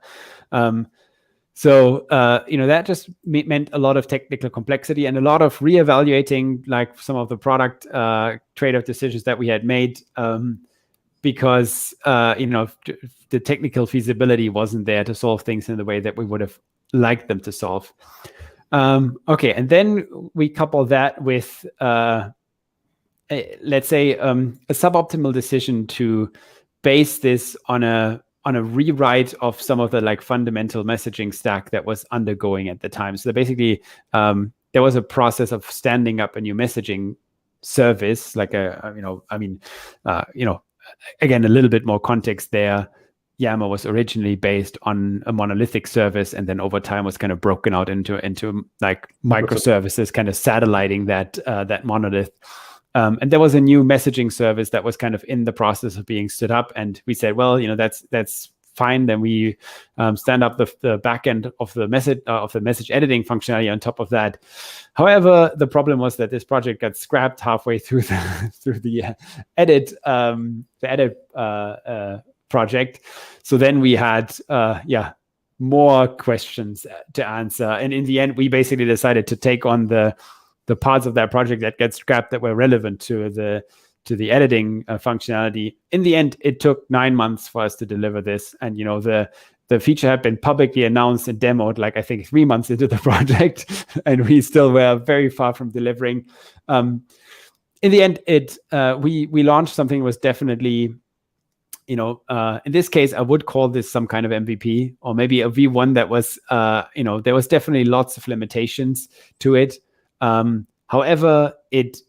So that just meant a lot of technical complexity and a lot of reevaluating, like some of the product trade-off decisions that we had made, because the technical feasibility wasn't there to solve things in the way that we would have liked them to solve. Okay, and then we couple that with let's say a suboptimal decision to base this on a rewrite of some of the like fundamental messaging stack that was undergoing at the time. So basically, there was a process of standing up a new messaging service, like again, a little bit more context there. Yammer was originally based on a monolithic service, and then over time was kind of broken out into like microservices, kind of satelliting that monolith. And there was a new messaging service that was kind of in the process of being stood up, and we said, well, that's fine. Then we stand up the back end of the message editing functionality on top of that. However, the problem was that this project got scrapped halfway through the edit project. So then we had more questions to answer, and in the end, we basically decided to take on the parts of that project that get scrapped that were relevant to the editing functionality. In the end, it took 9 months for us to deliver this, and the feature had been publicly announced and demoed like I think 3 months into the project, and we still were very far from delivering. In the end, we launched something that was definitely, in this case, I would call this some kind of MVP, or maybe a V1 that was, there was definitely lots of limitations to it. However, it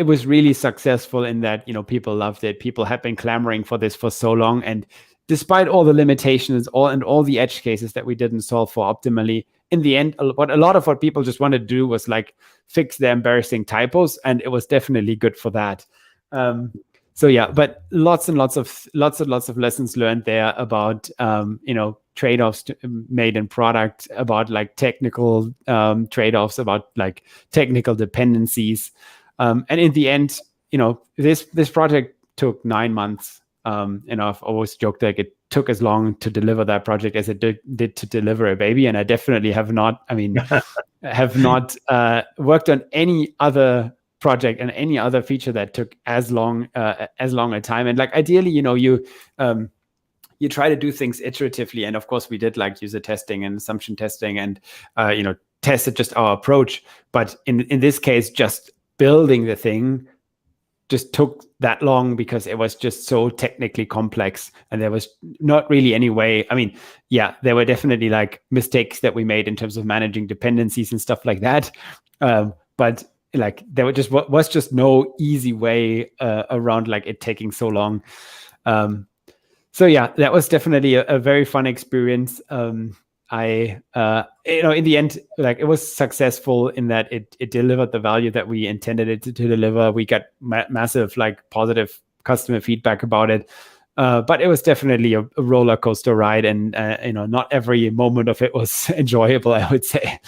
was really successful in that, people loved it. People had been clamoring for this for so long. And despite all the limitations and all the edge cases that we didn't solve for optimally, in the end, a lot of what people just wanted to do was like fix the embarrassing typos. And it was definitely good for that. So yeah, but lots and lots of lessons learned there about, trade-offs made in product, about like technical trade-offs, about like technical dependencies. And in the end, this project took 9 months. I've always joked like it took as long to deliver that project as it did to deliver a baby. And I definitely have not worked on any other project and any other feature that took as long a time. And like ideally, you try to do things iteratively. And of course, we did like user testing and assumption testing and, tested just our approach. But in this case, just building the thing just took that long because it was just so technically complex. And there was not really any way. I mean, yeah, there were definitely like mistakes that we made in terms of managing dependencies and stuff like that. But like there was just no easy way around like it taking so long. So yeah, that was definitely a very fun experience. In the end, like it was successful in that it delivered the value that we intended it to deliver. We got massive like positive customer feedback about it. But it was definitely a roller coaster ride, and not every moment of it was enjoyable, I would say.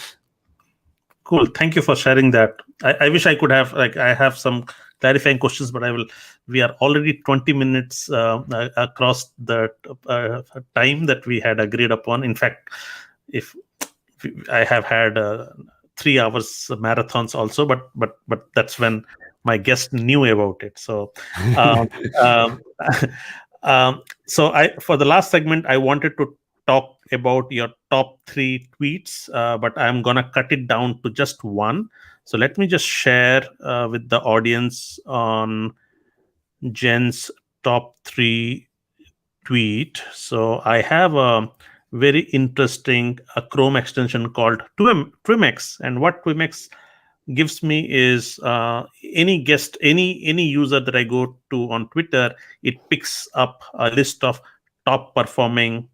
Cool. Thank you for sharing that. I wish I could have, I have some clarifying questions, but we are already 20 minutes across the time that we had agreed upon. In fact, if I have had 3 hours marathons also, but that's when my guest knew about it. So, so for the last segment, I wanted to talk about your top 3 tweets, but I'm gonna cut it down to just one. So let me just share with the audience on Jen's top 3 tweet. So I have a very interesting Chrome extension called Twimex, and what Twimex gives me is any guest, any user that I go to on Twitter, it picks up a list of top performing,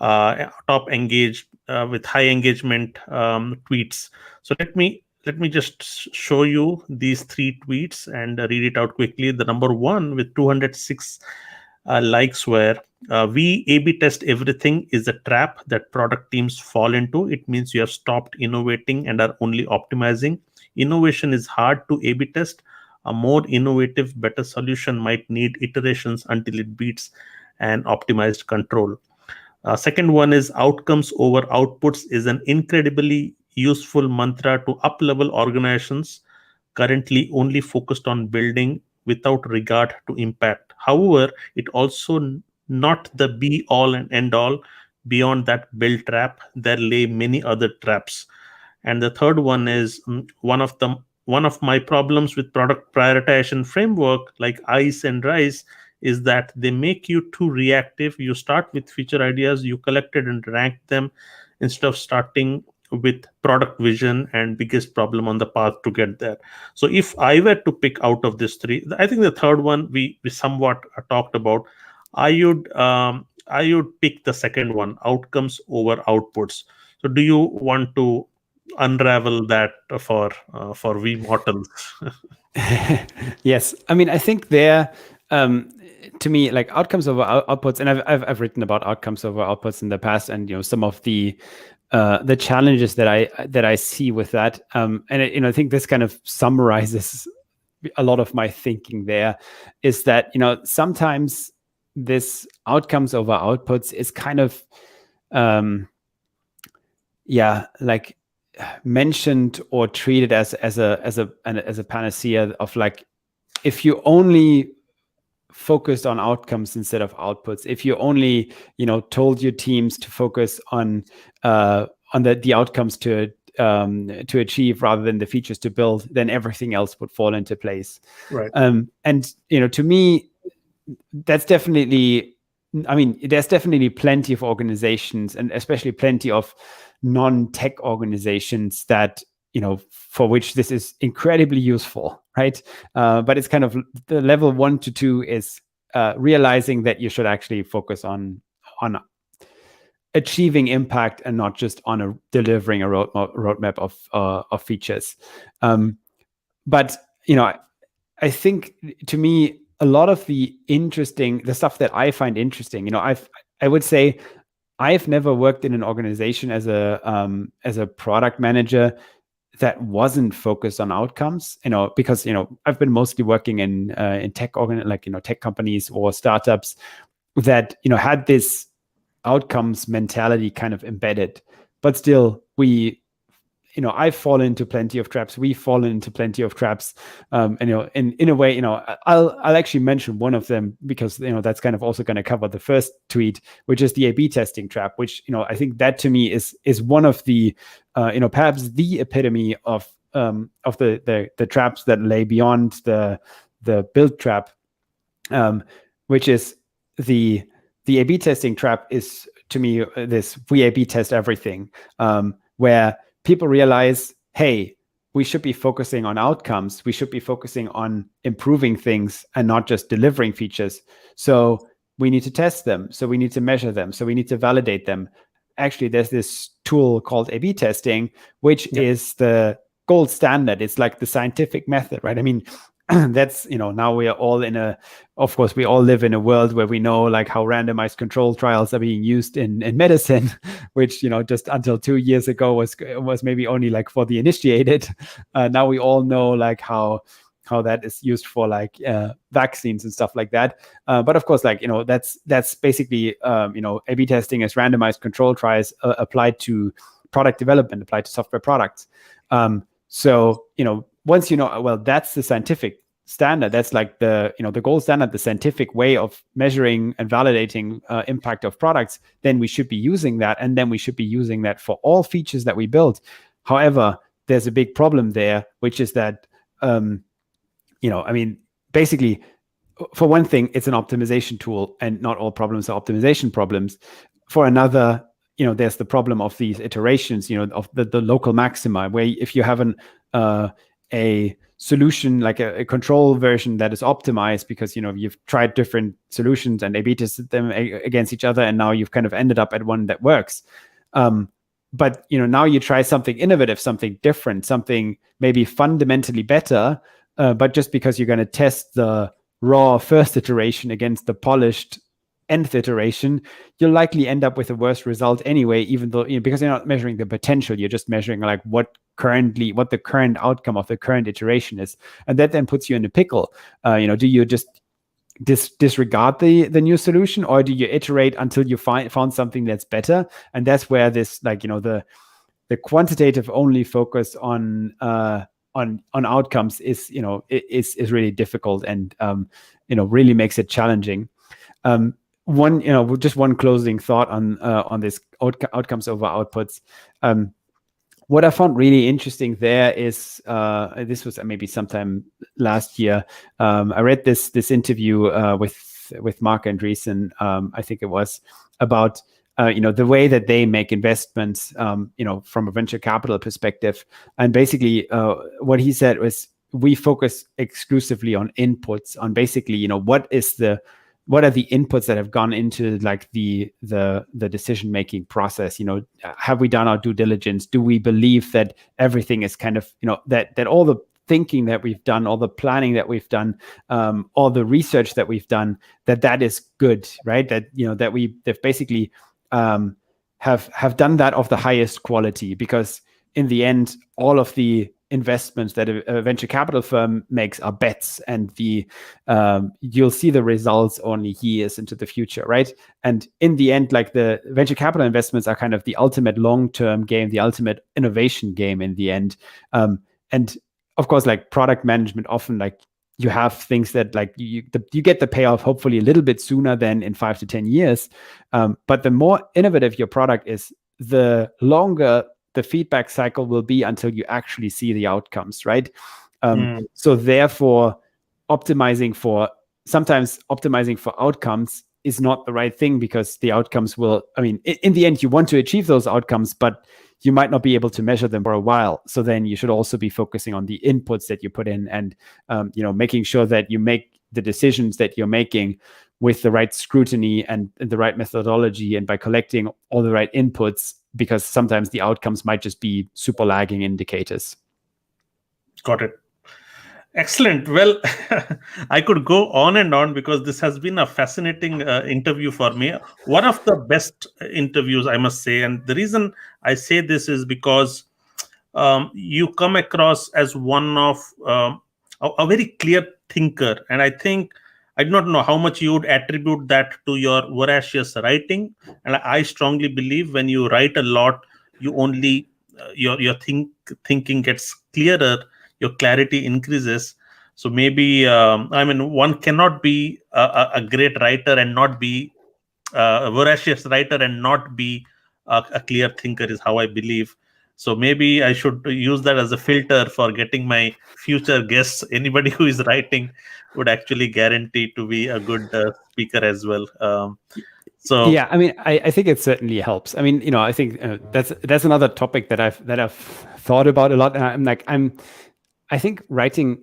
top engaged, with high engagement tweets. So let me just show you these three tweets and read it out quickly. The number one with 206 likes were, we A/B test everything is a trap that product teams fall into. It means you have stopped innovating and are only optimizing. Innovation is hard to A/B test. A more innovative, better solution might need iterations until it beats an optimized control. Second one is outcomes over outputs is an incredibly useful mantra to up-level organizations currently only focused on building without regard to impact. However, it also not the be all and end all. Beyond that build trap, there lay many other traps. And the third one is, one of my problems with product prioritization framework like ICE and RISE is that they make you too reactive. You start with feature ideas, you collected and ranked them instead of starting with product vision and biggest problem on the path to get there. So if I were to pick out of these three, I think the third one we somewhat talked about. I would pick the second one, outcomes over outputs. So do you want to unravel that for we mortals? Yes, I mean, I think there, to me, like outcomes over outputs, and I've written about outcomes over outputs in the past, and some of the challenges that I see with that, and I think this kind of summarizes a lot of my thinking. There is that sometimes this outcomes over outputs is kind of like mentioned or treated as a panacea of, like, if you only focused on outcomes instead of outputs, if you only told your teams to focus on the outcomes to achieve rather than the features to build, then everything else would fall into place. Right. And to me, that's definitely, I mean, there's definitely plenty of organizations, and especially plenty of non-tech organizations that for which this is incredibly useful, right? But it's kind of the level 1 to 2 is realizing that you should actually focus on achieving impact and not just on delivering a roadmap of features. But I think, to me, a lot of the stuff that I find interesting, I would say I've never worked in an organization as a product manager that wasn't focused on outcomes, because I've been mostly working in tech tech companies or startups that had this outcomes mentality kind of embedded, but still I've fallen into plenty of traps. We've fallen into plenty of traps. And in a way, I'll actually mention one of them, because that's kind of also going to cover the first tweet, which is the A/B testing trap. Which I think that, to me, is one of the perhaps the epitome of the traps that lay beyond the build trap, which is the A/B testing trap. Is, to me, this we A/B test everything, where people realize, hey, we should be focusing on outcomes. We should be focusing on improving things and not just delivering features. So we need to test them. So we need to measure them. So we need to validate them. Actually, there's this tool called A/B testing, which is the gold standard. It's like the scientific method, right? I mean, that's, now we are all of course, we all live in a world where we know, like, how randomized control trials are being used in medicine, which, just until 2 years ago was maybe only like for the initiated. Now we all know, like, how that is used for, like, vaccines and stuff like that. But of course, like, that's basically, A/B testing is randomized control trials applied to product development, applied to software products. So, once well, that's the scientific standard. That's like the gold standard, the scientific way of measuring and validating impact of products. Then we should be using that, and then we should be using that for all features that we build. However, there's a big problem there, which is that, I mean, basically, for one thing, it's an optimization tool, and not all problems are optimization problems. For another, there's the problem of these iterations, of the local maxima, where if you have a solution like a control version that is optimized because you've tried different solutions and A/B tested them against each other, and now you've kind of ended up at one that works. But now you try something innovative, something different, something maybe fundamentally better. But just because you're going to test the raw first iteration against the polished nth iteration, you'll likely end up with a worse result anyway, even though, because you're not measuring the potential, you're just measuring like what the current outcome of the current iteration is. And that then puts you in a pickle. Do you just disregard the new solution, or do you iterate until you found something that's better? And that's where this, the quantitative only focus on outcomes is really difficult, and really makes it challenging. Just one closing thought on this outcomes over outputs. What I found really interesting there is, this was maybe sometime last year, I read this interview with Mark Andreessen, I think it was, about the way that they make investments, from a venture capital perspective. And basically, what he said was, we focus exclusively on inputs, on basically, what are the inputs that have gone into like the decision making process? Have we done our due diligence? Do we believe that everything is kind of, that all the thinking that we've done, all the planning that we've done, all the research that we've done, that is good, right? That they've basically have done that of the highest quality, because in the end, all of the investments that a venture capital firm makes are bets, and you'll see the results only years into the future, right? And in the end, like, the venture capital investments are kind of the ultimate long-term game, the ultimate innovation game in the end. And of course, like, product management, often, like, you have things that, like, you get the payoff hopefully a little bit sooner than in 5 to 10 years. But the more innovative your product is, the longer the feedback cycle will be until you actually see the outcomes, right? So therefore, sometimes optimizing for outcomes is not the right thing, because the outcomes will, in the end, you want to achieve those outcomes, but you might not be able to measure them for a while. So then you should also be focusing on the inputs that you put in, and making sure that you make the decisions that you're making with the right scrutiny and the right methodology, and by collecting all the right inputs, because sometimes the outcomes might just be super lagging indicators. Got it. Excellent. Well, I could go on and on, because this has been a fascinating interview for me. One of the best interviews, I must say. And the reason I say this is because you come across as one of a very clear thinker. And I think, I do not know how much you would attribute that to your voracious writing. And I strongly believe when you write a lot, you only, your thinking gets clearer, your clarity increases. So maybe, one cannot be a great writer and not be a voracious writer and not be a clear thinker, is how I believe. So maybe I should use that as a filter for getting my future guests. Anybody who is writing would actually guarantee to be a good speaker as well. So yeah, I think it certainly helps. I think that's another topic that I've thought about a lot. And I think writing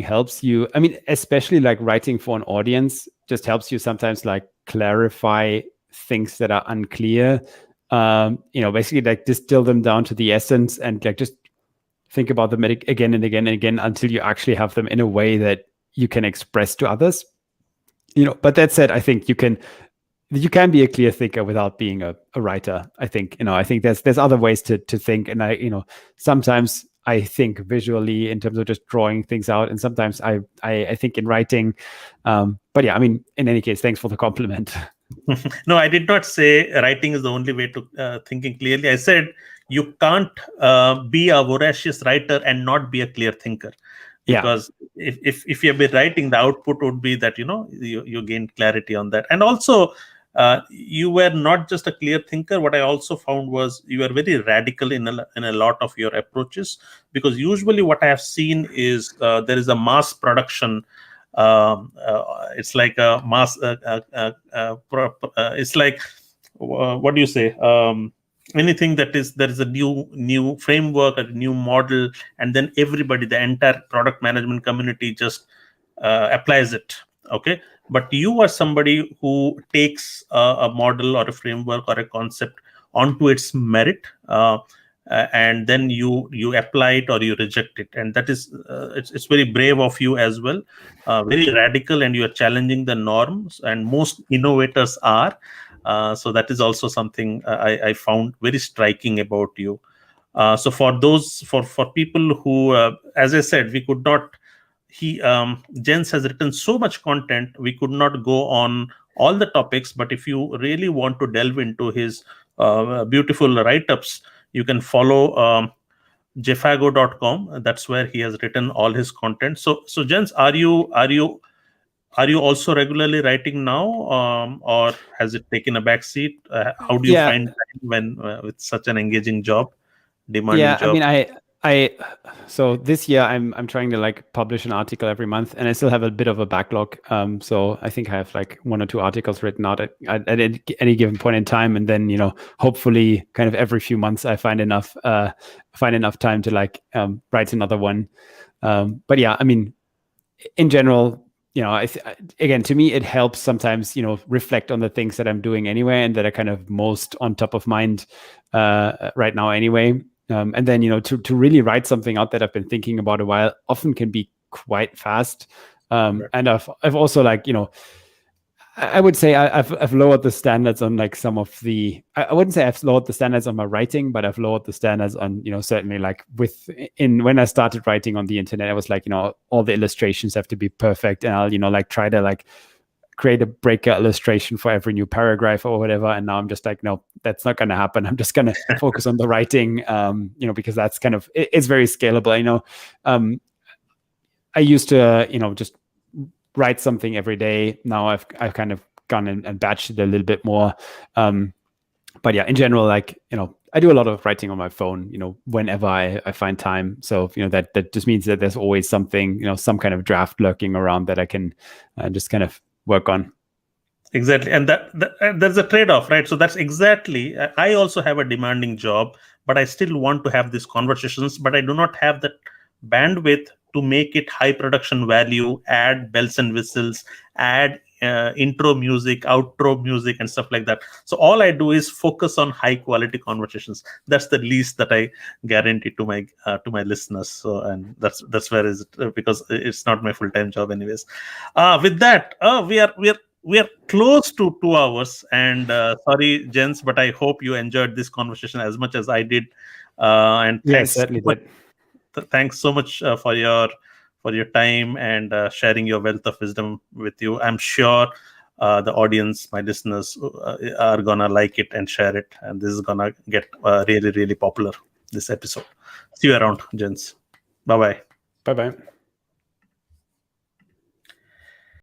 helps you. Especially like writing for an audience just helps you sometimes, like, clarify things that are unclear. Basically, like, distill them down to the essence, and, like, just think about them again and again and again until you actually have them in a way that you can express to others. But that said, I think you can be a clear thinker without being a writer. I think there's other ways to think, and sometimes I think visually in terms of just drawing things out, and sometimes I think in writing. But yeah, in any case, thanks for the compliment. No, I did not say writing is the only way to thinking clearly. I said you can't be a voracious writer and not be a clear thinker. Because if you have been writing, the output would be that you gain clarity on that. And also, you were not just a clear thinker. What I also found was you were very radical in a lot of your approaches, because usually what I have seen is there is a mass production It's like a mass. It's like what do you say? Anything that is there is a new framework, a new model, and then everybody, the entire product management community, just applies it. Okay, but you are somebody who takes a model or a framework or a concept onto its merit, and then you apply it or you reject it, and that is it's very brave of you as well, very radical, and you are challenging the norms, and most innovators are. So that is also something I found very striking about you. So for people who, as I said, we could not. Jens has written so much content, we could not go on all the topics. But if you really want to delve into his beautiful write-ups, you can follow jefago.com. That's where he has written all his content. So Jens, are you also regularly writing now, or has it taken a back seat? How do you Yeah. find time when with such an engaging job, demanding Yeah, I job? mean, so this year I'm trying to like publish an article every month, and I still have a bit of a backlog. So I think I have like 1 or 2 articles written out at any given point in time, and then hopefully kind of every few months I find enough time to like write another one. But yeah, I mean, in general, again, to me, it helps sometimes, reflect on the things that I'm doing anyway, and that are kind of most on top of mind right now anyway. And then, to really write something out that I've been thinking about a while often can be quite fast. Right. And I've also like, I would say I've lowered the standards on like some of the. I wouldn't say I've lowered the standards on my writing, but I've lowered the standards on certainly like when I started writing on the internet, I was like all the illustrations have to be perfect, and I'll like try to like create a breaker illustration for every new paragraph or whatever. And now I'm just like, no, that's not going to happen. I'm just going to focus on the writing, because that's kind of it's very scalable. I used to just write something every day. Now I've kind of gone and batched it a little bit more. But yeah, in general, like, I do a lot of writing on my phone, whenever I find time. So, that just means that there's always something, some kind of draft lurking around that I can just kind of work on. Exactly. And that there's a trade-off, right? So that's exactly, I also have a demanding job, but I still want to have these conversations, but I do not have that bandwidth to make it high production value, add bells and whistles, add intro music, outro music, and stuff like that. So all I do is focus on high quality conversations. That's the least that I guarantee to my listeners. So, and that's where is it, because it's not my full-time job anyways. With that, we are close to 2 hours, and sorry, Jens, but I hope you enjoyed this conversation as much as I did. And yes, certainly did. Thanks so much for your time and sharing your wealth of wisdom with you. I'm sure the audience, my listeners, are gonna like it and share it, and this is gonna get really, really popular, this episode. See you around, Jens. Bye bye. Bye bye.